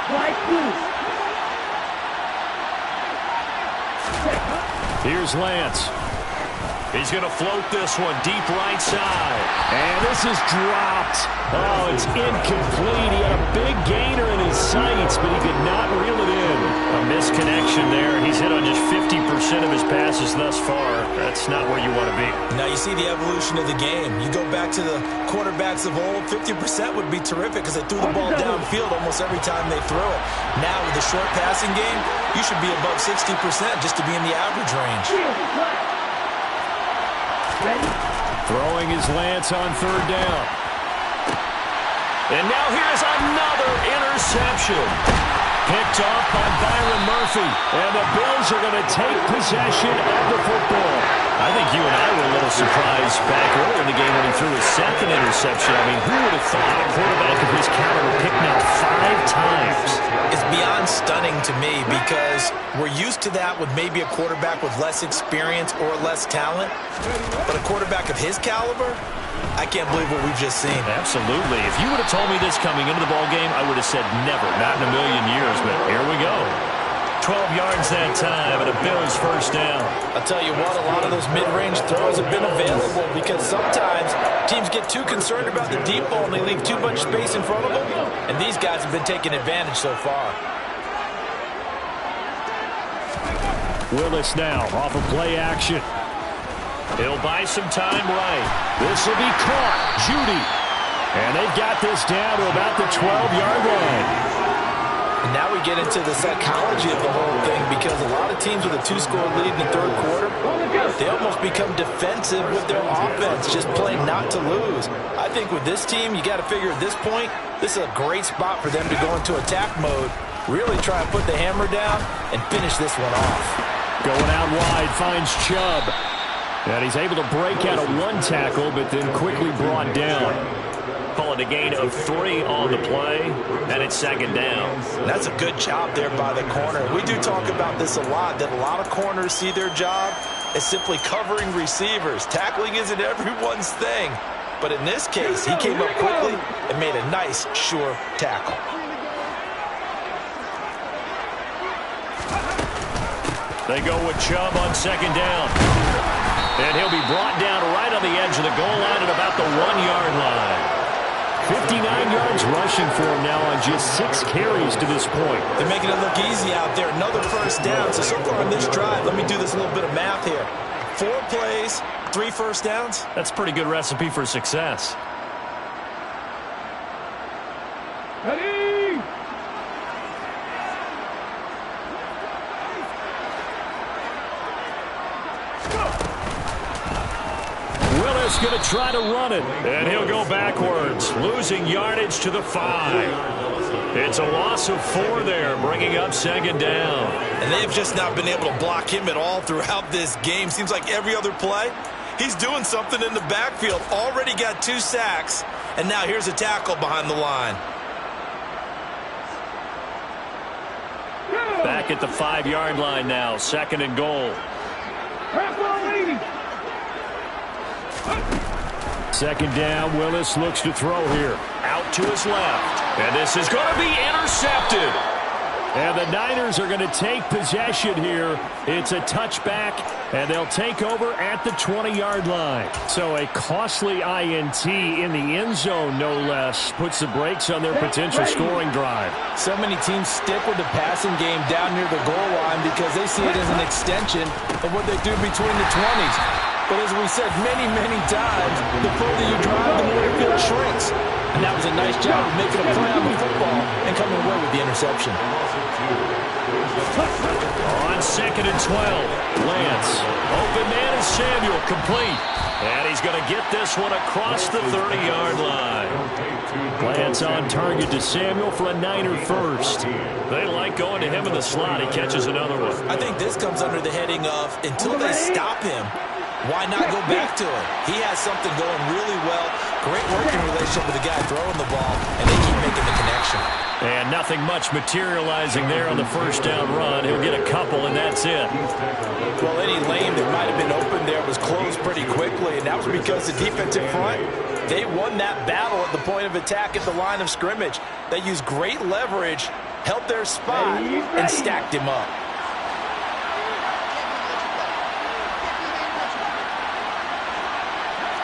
White blue. Here's Lance. He's going to float this one deep right side. And this is dropped. Oh, it's incomplete. He had a big gainer in his sights, but he could not reel it in. A misconnection there. He's hit on just 50% of his passes thus far. That's not where you want to be. Now you see the evolution of the game. You go back to the quarterbacks of old, 50% would be terrific because they threw the ball downfield almost every time they threw it. Now with the short passing game, you should be above 60% just to be in the average range. Throwing his Lance on 3rd down. And now here's another interception. Picked off by Byron Murphy. And the Bills are going to take possession of the football. I think you and I were a little surprised back earlier in the game when he threw his 2nd interception. I mean, who would have thought a quarterback of his caliber picked now 5 times? It's beyond stunning to me because we're used to that with maybe a quarterback with less experience or less talent. But a quarterback of his caliber, I can't believe what we've just seen. Absolutely. If you would have told me this coming into the ball game, I would have said never, not in a million years. But here we go. 12 yards that time, and a Bills 1st down. I'll tell you what, a lot of those mid-range throws have been available because sometimes teams get too concerned about the deep ball and they leave too much space in front of them, and these guys have been taking advantage so far. Willis now off of play action. He'll buy some time right. This will be caught. Judy. And they've got this down to about the 12-yard line. And now we get into the psychology of the whole thing because a lot of teams with a 2-score lead in the 3rd quarter, they almost become defensive with their offense, just playing not to lose. I think with this team, you got to figure at this point, this is a great spot for them to go into attack mode, really try and put the hammer down and finish this one off. Going out wide, finds Chubb. And he's able to break out of 1 tackle, but then quickly brought down. Call it a gain of 3 on the play, and it's 2nd down. That's a good job there by the corner. We do talk about this a lot, that a lot of corners see their job as simply covering receivers. Tackling isn't everyone's thing. But in this case, he came up quickly and made a nice, sure tackle. They go with Chubb on 2nd down. And he'll be brought down right on the edge of the goal line at about the 1-yard line. 59 yards rushing for him now on just 6 carries to this point. They're making it look easy out there. Another 1st down. So far on this drive, let me do this little bit of math here. 4 plays, 3 1st downs. That's a pretty good recipe for success. Ready? Willis going to try to run it, and he'll go backwards, losing yardage to the 5. It's a loss of 4 there, bringing up 2nd down. And they've just not been able to block him at all throughout this game. Seems like every other play, he's doing something in the backfield. Already got 2 sacks, and now here's a tackle behind the line. Back at the 5-yard line now, 2nd and goal. 2nd down, Willis looks to throw here. Out to his left. And this is going to be intercepted. And the Niners are going to take possession here. It's a touchback, and they'll take over at the 20-yard line. So a costly INT in the end zone, no less, puts the brakes on their potential scoring drive. So many teams stick with the passing game down near the goal line because they see it as an extension of what they do between the 20s. But as we said many, many times, the further you drive, the more the field shrinks. And that was a nice job of making a play on the football and coming away with the interception. On 2nd and 12, Lance. Open man is Samuel, complete. And he's going to get this one across the 30-yard line. Lance on target to Samuel for a Niner first. They like going to him in the slot. He catches another one. I think this comes under the heading of until they stop him, why not go back to him? He has something going really well. Great working relationship with the guy throwing the ball, and they keep making the connection. And nothing much materializing there on the first down run. He'll get a couple, and that's it. Well, any lane that might have been open there was closed pretty quickly, and that was because the defensive front, they won that battle at the point of attack at the line of scrimmage. They used great leverage, held their spot, and stacked him up.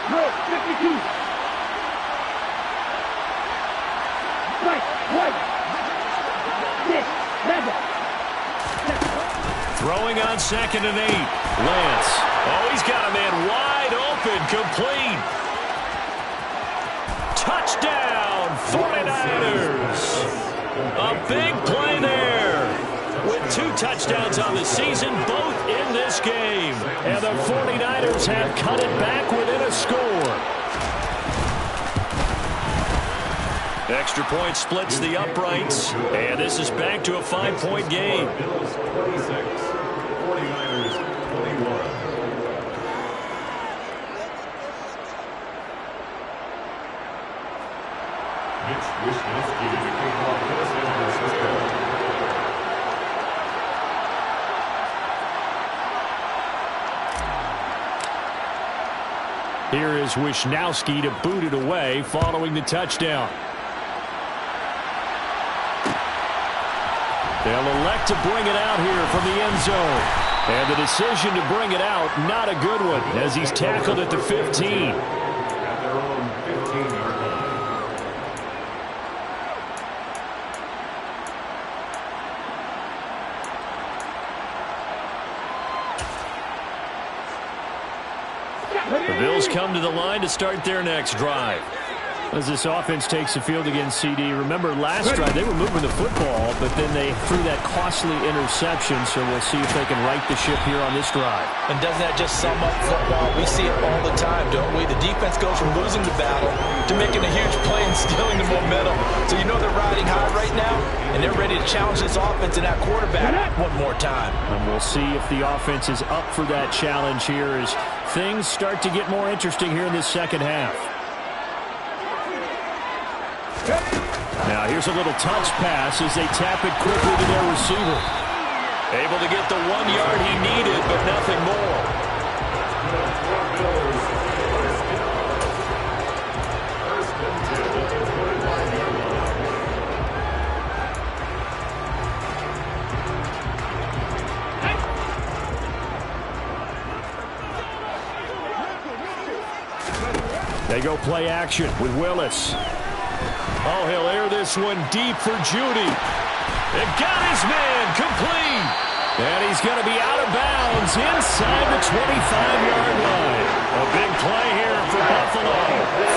No, 52. Throwing on 2nd and 8. Lance. Oh, he's got a man wide open. Complete. Touchdown, 49ers. A big play there. With 2 touchdowns on the season, both in this game. And the 49ers have cut it back within a score. Extra point splits the uprights, and this is back to a 5-point game. Bills 26, 49ers 21. Mitch Wisniewski to kick off for San Francisco. Here is Wisniewski to boot it away following the touchdown. They'll elect to bring it out here from the end zone. And the decision to bring it out, not a good one, as he's tackled at the 15. At their own 15-yard line. The Bills come to the line to start their next drive. As this offense takes the field against CD, remember last drive they were moving the football, but then they threw that costly interception, so we'll see if they can right the ship here on this drive. And doesn't that just sum up football? We see it all the time, don't we? The defense goes from losing the battle to making a huge play and stealing the momentum. So you know they're riding high right now, and they're ready to challenge this offense and that quarterback one more time. And we'll see if the offense is up for that challenge here as things start to get more interesting here in this second half. Now here's a little touch pass as they tap it quickly to their receiver. Able to get the 1 yard he needed, but nothing more. They go play action with Willis. Oh, he'll air this one deep for Judy. It got his man complete. And he's going to be out of bounds inside the 25-yard line. A big play here for Buffalo.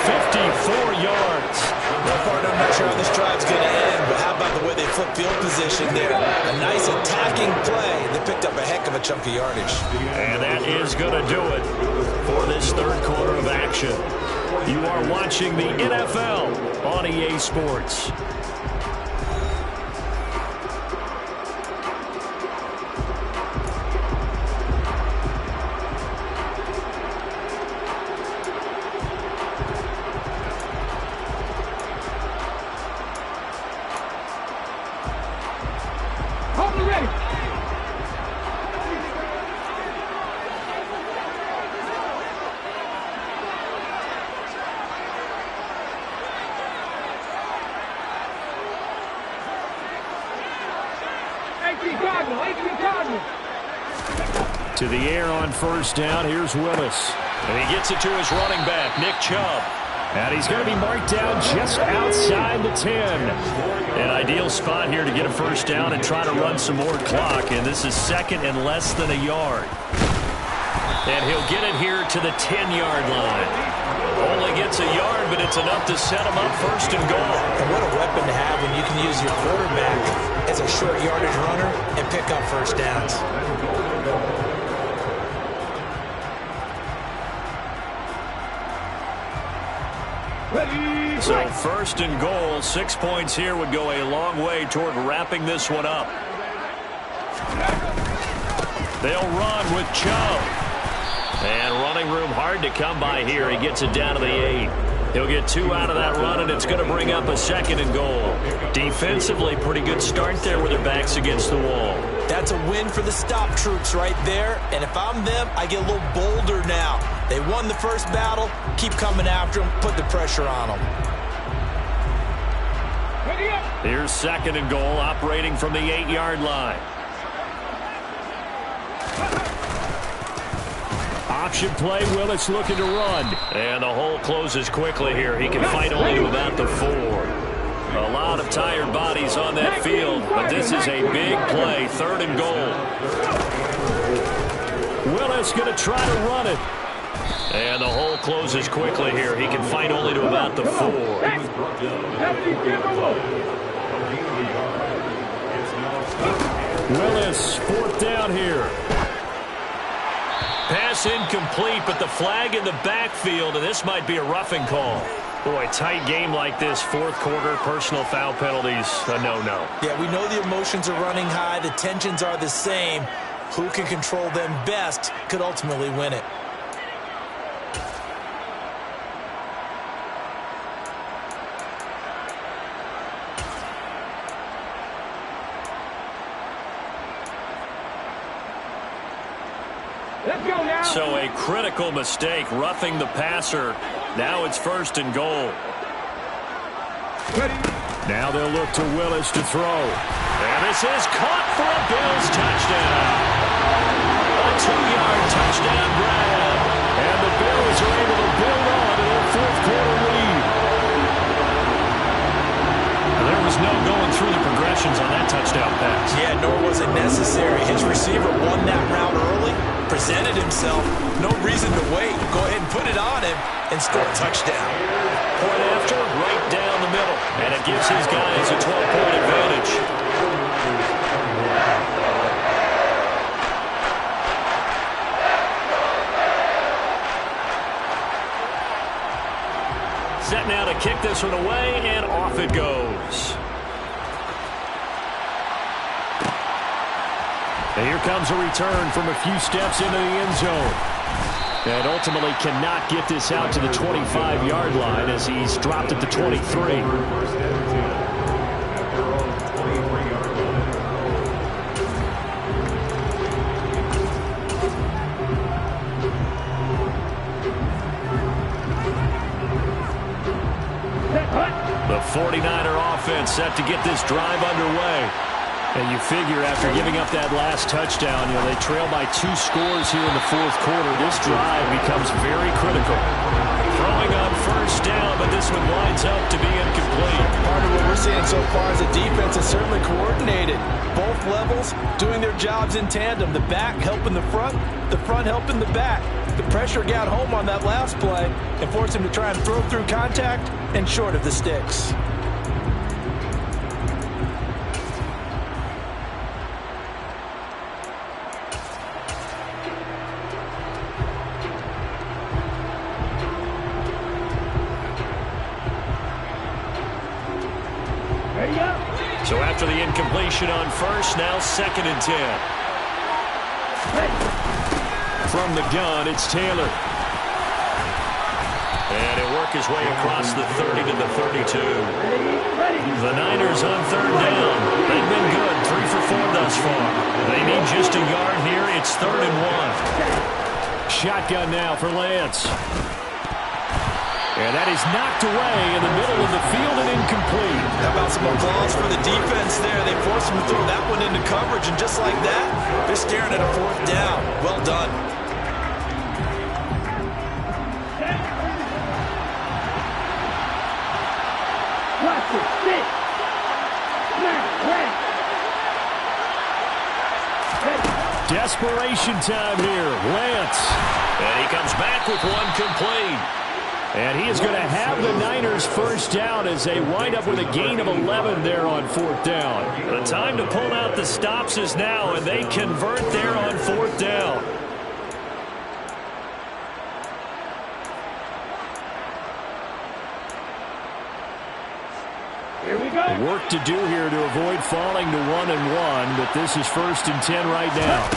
54 yards. Well, partner, I'm not sure how this drive's going to end, but how about the way they flip field position there? A nice attacking play. They picked up a heck of a chunk of yardage. And that is going to do it for this third quarter of action. You are watching the NFL on EA Sports. Hold it ready. To the air on first down. Here's Willis. And he gets it to his running back, Nick Chubb. And he's going to be marked down just outside the 10. An ideal spot here to get a first down and try to run some more clock. And this is second and less than a yard. And he'll get it here to the 10-yard line. Only gets a yard, but it's enough to set him up first and goal. And what a weapon to have when you can use your quarterback as a short yardage runner and pick up first downs. So first and goal, 6 points here would go a long way toward wrapping this one up. They'll run with Chubb. And running room hard to come by here. He gets it down to the 8. He'll get 2 out of that run, and it's going to bring up a second and goal. Defensively, pretty good start there with their backs against the wall. That's a win for the stop troops right there. And if I'm them, I get a little bolder now. They won the first battle. Keep coming after them. Put the pressure on them. Here's second and goal, operating from the 8-yard line. Option play, Willis looking to run. And the hole closes quickly here. He can fight only to about the 4. A lot of tired bodies on that field, but this is a big play, third and goal. Willis going to try to run it. And the hole closes quickly here. He can fight only to about the 4. Willis, fourth down here. Pass incomplete, but the flag in the backfield, and this might be a roughing call. Boy, tight game like this, fourth quarter, personal foul penalties, a no-no. Yeah, we know the emotions are running high. The tensions are the same. Who can control them best could ultimately win it. So a critical mistake, roughing the passer. Now it's first and goal. Now they'll look to Willis to throw. And this is caught for a Bills touchdown. A 2-yard touchdown grab. And the Bills are able to build on to their fourth quarter lead. There was no going through the progressions on that touchdown pass. Yeah, nor was it necessary. His receiver won that route early, presented himself, no reason to wait. Go ahead and put it on him and score a touchdown. Point after, right down the middle. And it gives his guys a 12-point advantage. Set now to kick this one away, and off it goes. And here comes a return from a few steps into the end zone. And ultimately cannot get this out to the 25-yard line as he's dropped at the 23. The 49er offense set to get this drive underway. And you figure after giving up that last touchdown, they trail by 2 scores here in the fourth quarter. This drive becomes very critical. Throwing on first down, but this one winds up to be incomplete. Part of what we're seeing so far is the defense is certainly coordinated. Both levels doing their jobs in tandem. The back helping the front helping the back. The pressure got home on that last play and forced him to try and throw through contact and short of the sticks. So after the incompletion on first, now second and 10. From the gun, it's Taylor. And he'll work his way across the 30 to the 32. The Niners on third down. They've been good, 3 for 4 thus far. They need just a yard here. It's third and 1. Shotgun now for Lance. And that is knocked away in the middle of the field and incomplete. How about some applause for the defense there? They forced him to throw that one into coverage, and just like that, they're staring at a fourth down. Well done. Desperation time here. Lance. And he comes back with one complete. And he is going to have the Niners first down as they wind up with a gain of 11 there on fourth down. The time to pull out the stops is now, and they convert there on fourth down. Here we go. Work to do here to avoid falling to 1-1, but this is 1st and 10 right now.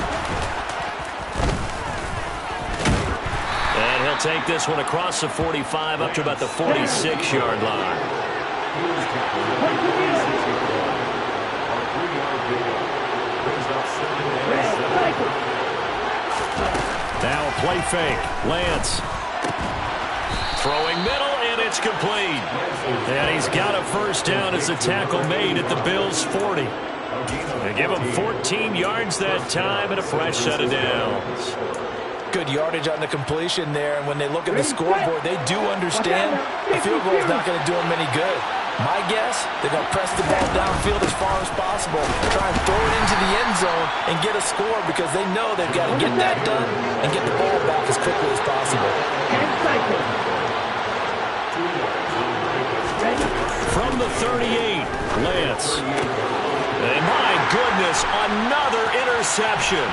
And he'll take this one across the 45 up to about the 46-yard line. Now a play fake. Lance. Throwing middle, and it's complete. And he's got a first down as the tackle made at the Bills' 40. They give him 14 yards that time and a fresh set of downs. Good yardage on the completion there, and when they look at the scoreboard, they do understand a field goal is not going to do them any good. My guess, they're going to press the ball downfield as far as possible, try and throw it into the end zone and get a score because they know they've got to get that done and get the ball back as quickly as possible. From the 38, Lance. And my goodness, another interception.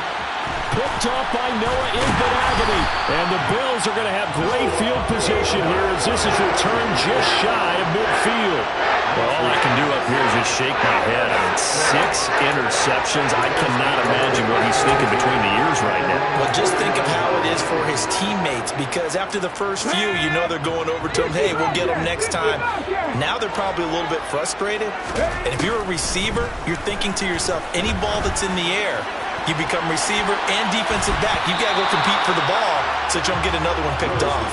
Picked off by Noah Inbenagany. And the Bills are going to have great field position here as this is returned just shy of midfield. Well, all I can do up here is just shake my head. I mean, 6 interceptions. I cannot imagine what he's thinking between the ears right now. Well, just think of how it is for his teammates, because after the first few, you know they're going over to him, hey, we'll get them next time. Now they're probably a little bit frustrated. And if you're a receiver, you're thinking to yourself, any ball that's in the air, you become receiver and defensive back. You've got to go compete for the ball so that you don't get another one picked off.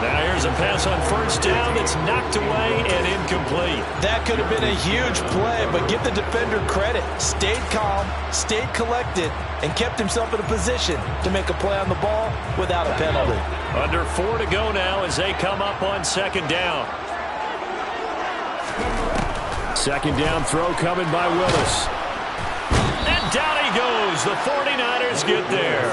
Now here's a pass on first down that's knocked away and incomplete. That could have been a huge play, but give the defender credit. Stayed calm, stayed collected, and kept himself in a position to make a play on the ball without a penalty. Under 4 to go now as they come up on second down. Second down throw coming by Willis. And down he goes. The 49ers get there.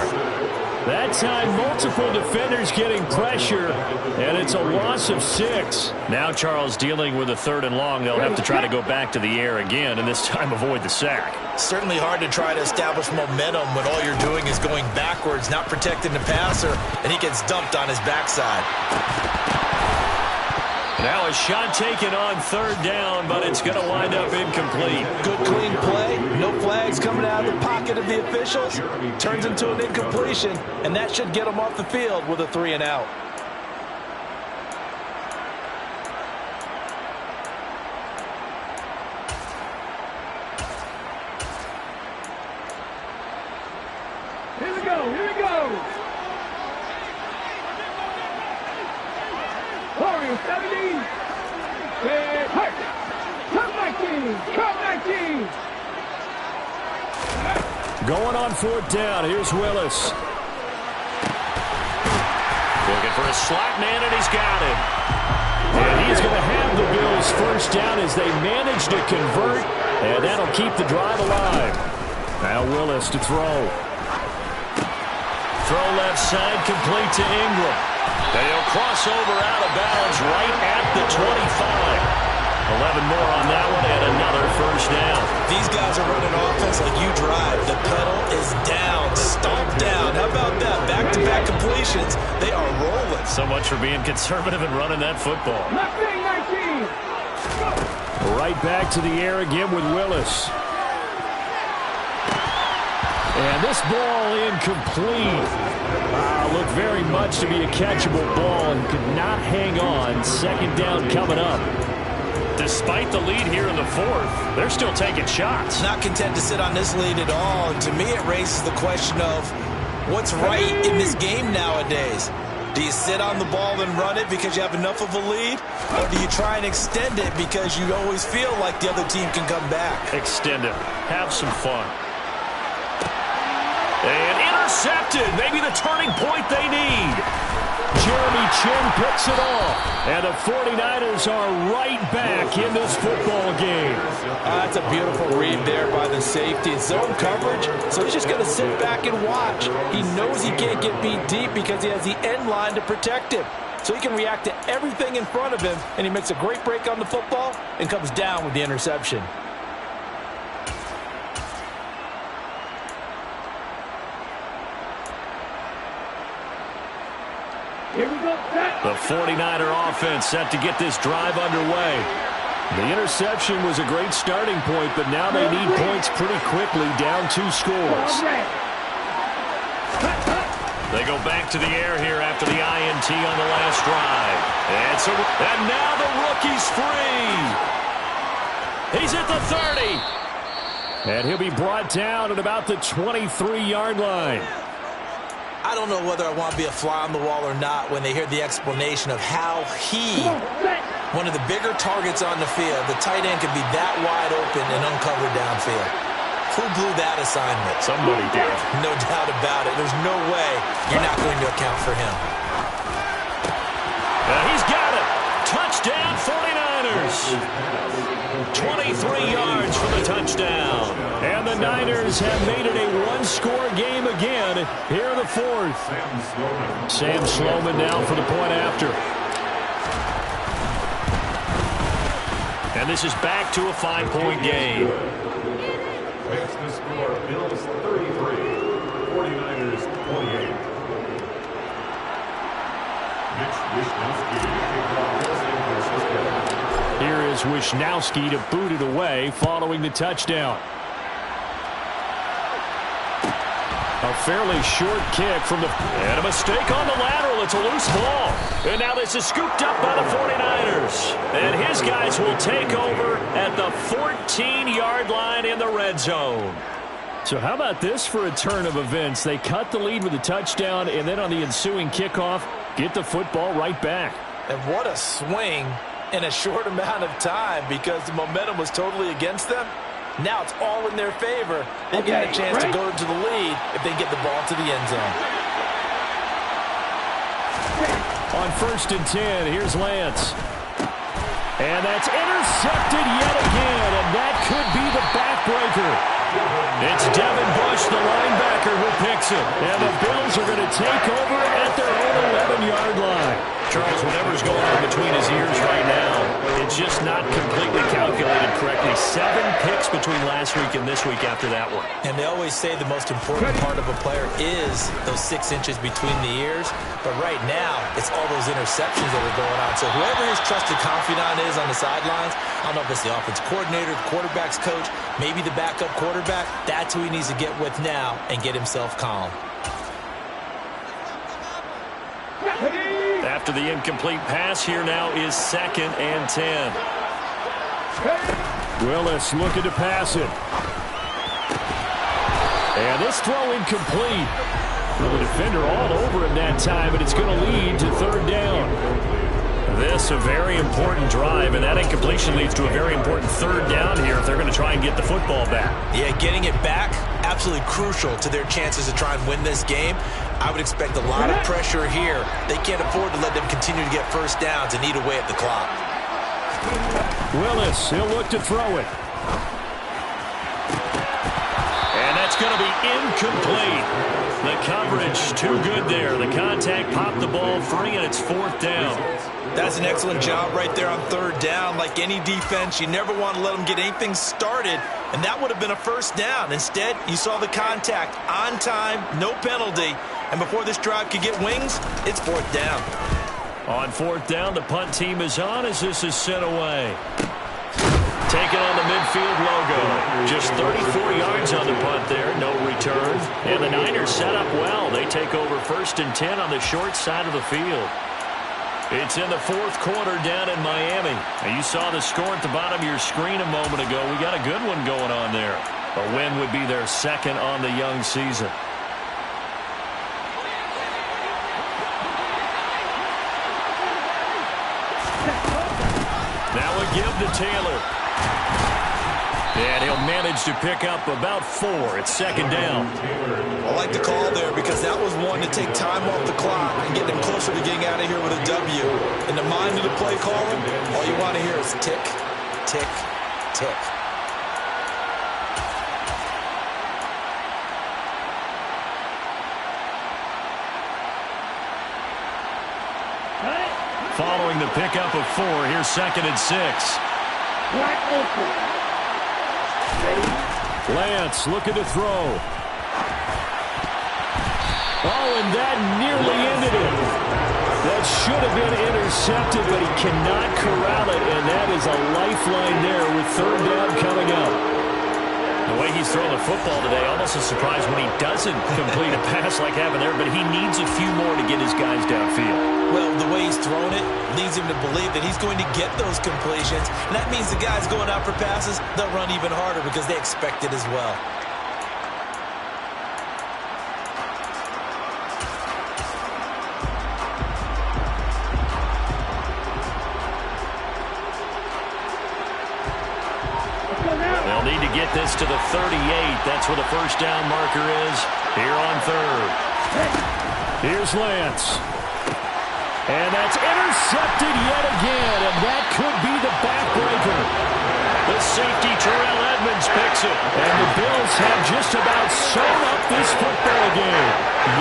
That time, multiple defenders getting pressure, and it's a loss of 6. Now Charles dealing with a 3rd and long. They'll have to try to go back to the air again, and this time avoid the sack. Certainly hard to try to establish momentum when all you're doing is going backwards, not protecting the passer, and he gets dumped on his backside. Now a shot taken on 3rd down, but it's going to wind up incomplete. Good clean play. No flags coming out of the pocket of the officials. Turns into an incompletion, and that should get them off the field with a 3 and out. Here we go. Here we go. Warriors 17. Hurt. Come 19. Come 19. Going on fourth down. Here's Willis. Looking for a slot man, and he's got him. And he's going to have the Bills first down as they manage to convert, and that'll keep the drive alive. Now Willis to throw. Throw left side, complete to Ingram. And he'll cross over out of bounds right at the 25. 11 more on that one, and another first down. These guys are running offense like you drive. The pedal is down, stomped down. How about that? Back-to-back completions. They are rolling. So much for being conservative and running that football. Left wing 19. Right back to the air again with Willis. And this ball incomplete. Looked very much to be a catchable ball and could not hang on. Second down coming up. Despite the lead here in the 4th, they're still taking shots. Not content to sit on this lead at all. And to me, it raises the question of what's right in this game nowadays. Do you sit on the ball and run it because you have enough of a lead? Or do you try and extend it because you always feel like the other team can come back? Extend it. Have some fun. And intercepted. Maybe the turning point they need. Jeremy Chin picks it off. And the 49ers are right back in this football game. That's a beautiful read there by the safety. It's zone coverage, so he's just going to sit back and watch. He knows he can't get beat deep because he has the end line to protect him. So he can react to everything in front of him, and he makes a great break on the football and comes down with the interception. Here we go, set. The 49er offense set to get this drive underway. The interception was a great starting point, but now they need points pretty quickly, down 2 scores. They go back to the air here after the INT on the last drive. And now the rookie's free. He's at the 30. And he'll be brought down at about the 23-yard line. I don't know whether I want to be a fly on the wall or not when they hear the explanation of how he, one of the bigger targets on the field, the tight end could be that wide open and uncovered downfield. Who blew that assignment? Somebody did. No doubt about it. There's no way you're not going to account for him. He's got it. Touchdown 49ers. 23 yards for the touchdown. And the Niners have made it a one-score game again here in the fourth. Sam Sloman now for the point after. And this is back to a 5-point game. Makes the score Bills 33, 49ers 28. Mitch Wishnowsky kicked off San Francisco. Here is Wishnowsky to boot it away following the touchdown. A fairly short kick from the... And a mistake on the lateral. It's a loose ball. And now this is scooped up by the 49ers. And his guys will take over at the 14-yard line in the red zone. So how about this for a turn of events? They cut the lead with a touchdown, and then on the ensuing kickoff, get the football right back. And what a swing in a short amount of time because the momentum was totally against them. Now it's all in their favor. They've got a chance to go into the lead if they get the ball to the end zone. On 1st and 10, here's Lance. And that's intercepted yet again, and that could be the backbreaker. It's Devin Bush, the linebacker, who picks it. And the Bills are going to take over at their own 11-yard line. Charles, whatever's going on between his ears right now, it's just not completely calculated correctly. 7 picks between last week and this week after that one. And they always say the most important part of a player is those 6 inches between the ears. But right now, it's all those interceptions that are going on. So whoever his trusted confidant is on the sidelines, I don't know if it's the offense coordinator, the quarterback's coach, maybe the backup quarterback, that's who he needs to get with now and get himself calm. After the incomplete pass, here now is 2nd and 10. Willis looking to pass it. And this throw incomplete. The defender all over him that time, and it's going to lead to 3rd down. This a very important drive, and that incompletion leads to a very important 3rd down here if they're going to try and get the football back. Yeah, getting it back, absolutely crucial to their chances to try and win this game. I would expect a lot of pressure here. They can't afford to let them continue to get 1st downs and eat away at the clock. Willis, he'll look to throw it. And that's going to be incomplete. The coverage too good there. The contact popped the ball free, and it's 4th down. That's an excellent job right there on 3rd down. Like any defense, you never want to let them get anything started, and that would have been a 1st down. Instead, you saw the contact on time, no penalty, and before this drive could get wings, it's 4th down. On 4th down, the punt team is on as this is sent away. Taking on the midfield logo. Just 34 yards on the punt there, no return. And the Niners set up well. They take over 1st and 10 on the short side of the field. It's in the 4th quarter down in Miami. Now, you saw the score at the bottom of your screen a moment ago. We got a good one going on there. A win would be their 2nd on the young season. Now a give to Taylor. And he'll manage to pick up about 4. It's second down. I like the call there because that was one to take time off the clock and get them closer to getting out of here with a W. In the mind of the play caller, all you want to hear is tick, tick, tick. Following the pickup of 4, here's second and 6. Lance looking to throw. Oh, and that nearly ended it. That should have been intercepted, but he cannot corral it, and that is a lifeline there with third down coming up. The way he's throwing the football today, almost a surprise when he doesn't complete a pass like happened there, but he needs a few more to get his guys downfield. Well, the way he's thrown it leads him to believe that he's going to get those completions, and that means the guys going out for passes, they'll run even harder because they expect it as well. They'll need to get this to the 38. That's where the first down marker is here on third. Here's Lance. And that's intercepted yet again, and that could be the backbreaker. The safety, Terrell Edmonds, picks it. And the Bills have just about sewn up this football game.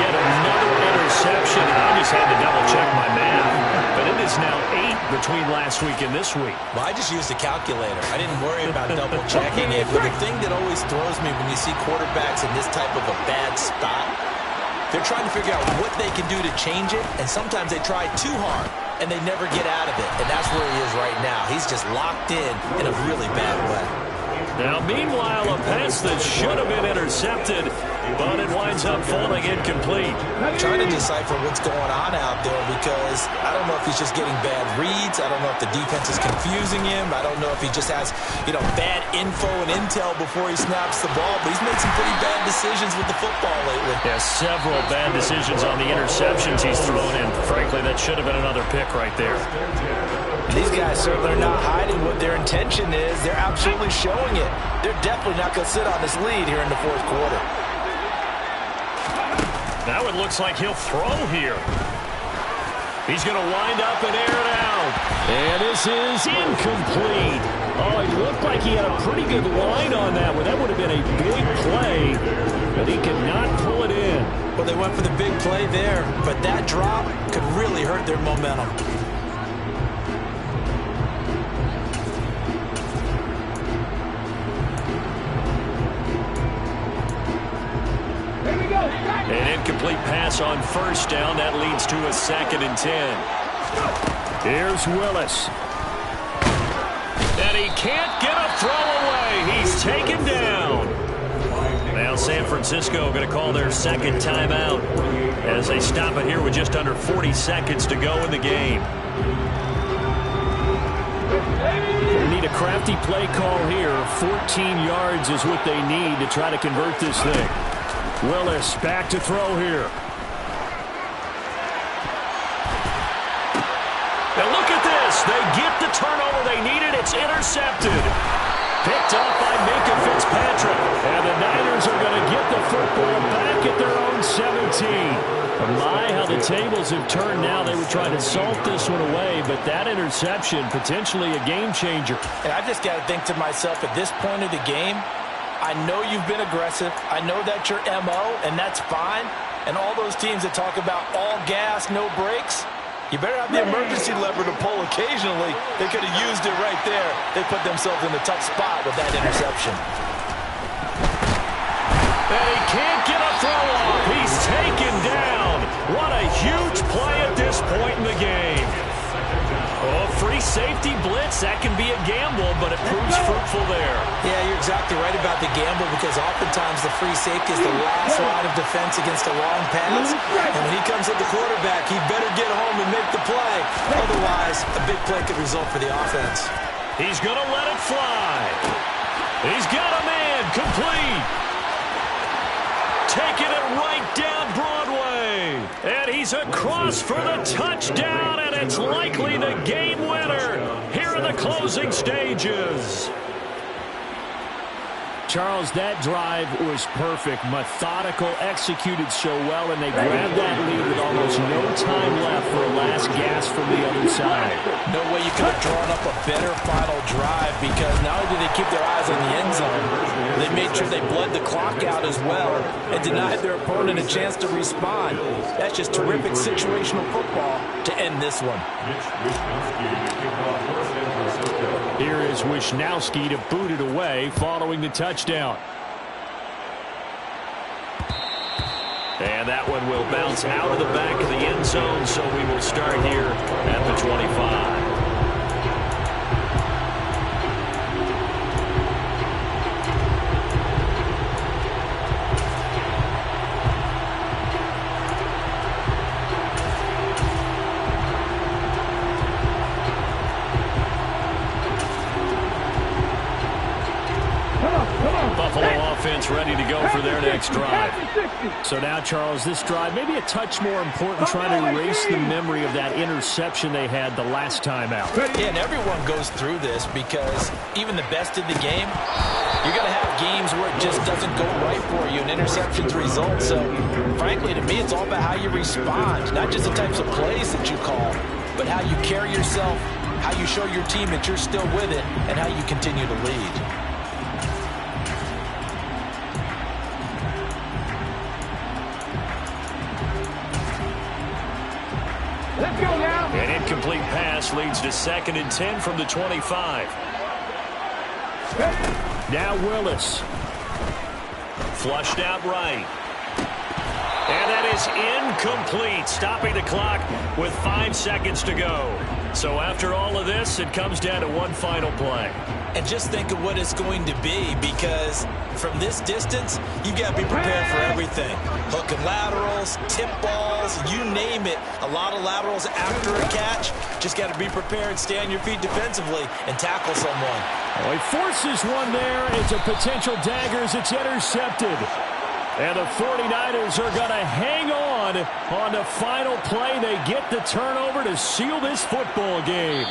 Yet another interception. I just had to double-check my math. But it is now 8 between last week and this week. Well, I just used a calculator. I didn't worry about double-checking it. But the thing that always throws me when you see quarterbacks in this type of a bad spot, they're trying to figure out what they can do to change it, and sometimes they try too hard, and they never get out of it. And that's where he is right now. He's just locked in a really bad way. Now, meanwhile, a pass that should have been intercepted, but it winds up falling incomplete. I'm trying to decipher what's going on out there because I don't know if he's just getting bad reads. I don't know if the defense is confusing him. I don't know if he just has, bad info and intel before he snaps the ball. But he's made some pretty bad decisions with the football lately. Yeah, several bad decisions on the interceptions he's thrown, and frankly, that should have been another pick right there. These guys certainly are not hiding what their intention is. They're absolutely showing it. They're definitely not going to sit on this lead here in the fourth quarter. Now it looks like he'll throw here. He's going to wind up and air it out. And this is incomplete. Oh, it looked like he had a pretty good line on that one. That would have been a big play, but he could not pull it in. Well, they went for the big play there, but that drop could really hurt their momentum. An incomplete pass on first down. That leads to a 2nd and 10. Here's Willis. And he can't get a throw away. He's taken down. Now San Francisco going to call their second timeout as they stop it here with just under 40 seconds to go in the game. They need a crafty play call here. 14 yards is what they need to try to convert this thing. Willis back to throw here. Now look at this. They get the turnover they needed. It's intercepted. Picked off by Minka Fitzpatrick. And the Niners are going to get the football back at their own 17. My, how the tables have turned now. They were trying to salt this one away, but that interception, potentially a game changer. And I just got to think to myself, at this point of the game, I know you've been aggressive. I know that's your MO, and that's fine. And all those teams that talk about all gas, no brakes, you better have the emergency lever to pull occasionally. They could have used it right there. They put themselves in a tough spot with that interception. And he can't get a throw off. He's taken down. What a huge play at this point in the game. Oh, free safety blitz, that can be a gamble, but it proves fruitful there. Yeah, you're exactly right about the gamble because oftentimes the free safety is the last line of defense against a long pass. And when he comes at the quarterback, he better get home and make the play. Otherwise, a big play could result for the offense. He's going to let it fly. He's got a man complete. Taking it right down Broadway. And he's He's across for the touchdown, and it's likely the game winner here in the closing stages. Charles, that drive was perfect. Methodical, executed so well, and they grabbed that lead with almost no time left for a last gasp from the other side. No way you could have drawn up a better final drive, because not only did they keep their eyes on the end zone, they made sure they bled the clock out as well and denied their opponent a chance to respond. That's just terrific situational football to end this one. Here is Wishnowski to boot it away following the touchdown. And that one will bounce out of the back of the end zone, so we will start here at the 25. Buffalo offense ready to go for their next drive. So now, Charles, this drive maybe a touch more important, trying to erase the memory of that interception they had the last time out. Yeah, and everyone goes through this, because even the best in the game, you're going to have games where it just doesn't go right for you and interceptions result. So, frankly, to me, it's all about how you respond, not just the types of plays that you call, but how you carry yourself, how you show your team that you're still with it, and how you continue to lead. Let's go now. An incomplete pass leads to 2nd and 10 from the 25. Now Willis. Flushed out right. And that is incomplete, stopping the clock with 5 seconds to go. So after all of this, it comes down to one final play. And just think of what it's going to be, because from this distance, you've got to be prepared for everything. Hook and laterals, tip balls, you name it. A lot of laterals after a catch. Just got to be prepared, stay on your feet defensively, and tackle someone. Oh, he forces one there. It's a potential dagger as it's intercepted. And the 49ers are going to hang on the final play. They get the turnover to seal this football game.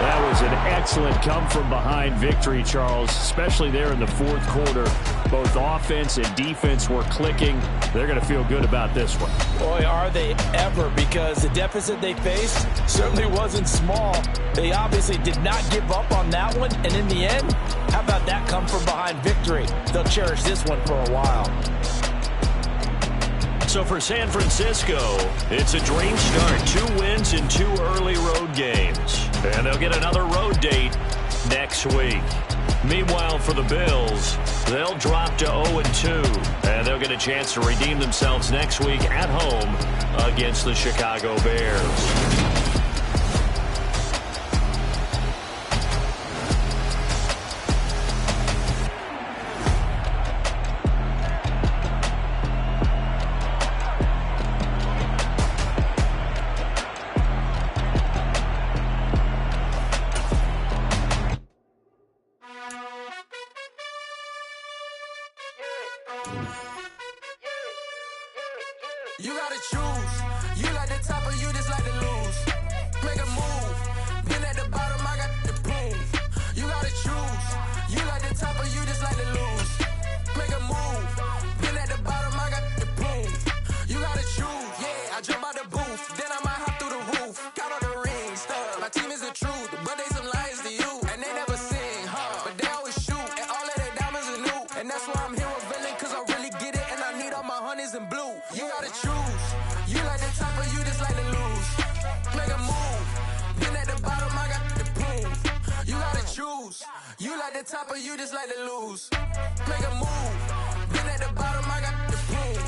That was an excellent come-from-behind victory, Charles, especially there in the fourth quarter. Both offense and defense were clicking. They're going to feel good about this one. Boy, are they ever, because the deficit they faced certainly wasn't small. They obviously did not give up on that one, and in the end, how about that come-from-behind victory? They'll cherish this one for a while. So for San Francisco, it's a dream start. 2 wins in 2 early road games. And they'll get another road date next week. Meanwhile, for the Bills, they'll drop to 0-2. And they'll get a chance to redeem themselves next week at home against the Chicago Bears. You gotta choose. You like the top or you just like to lose. Make a move. Been at the bottom, I got the boom. You gotta choose. You like the top or you just like to lose. Make a move. Been at the bottom, I got the boom. You gotta choose. Yeah, I jump out the booth. Then I might hop through the roof. Got all the rings. My team is the truth, but they some liars to you. And they never sing, but they always shoot. And all of their diamonds are new. And that's why I'm here with villain, cause I really get it. And I need all my honeys in blue. You gotta choose. You like the top or you just like to lose. Make a move. Been at the bottom, I got the boom. You gotta choose. You like the top or you just like to lose. Make a move. Been at the bottom, I got the boom.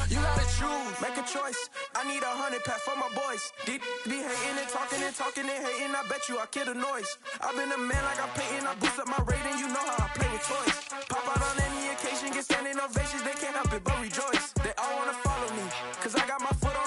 You gotta choose. Make a choice. I need 100 pack for my boys. Be hating and talking and hating. I bet you I kill the noise. I've been a man like I'm Peyton. I boost up my rating. You know how I play with toys. Pop out on any occasion, get standing ovations. They can't help it but rejoice. They all wanna follow me, cause I got my foot on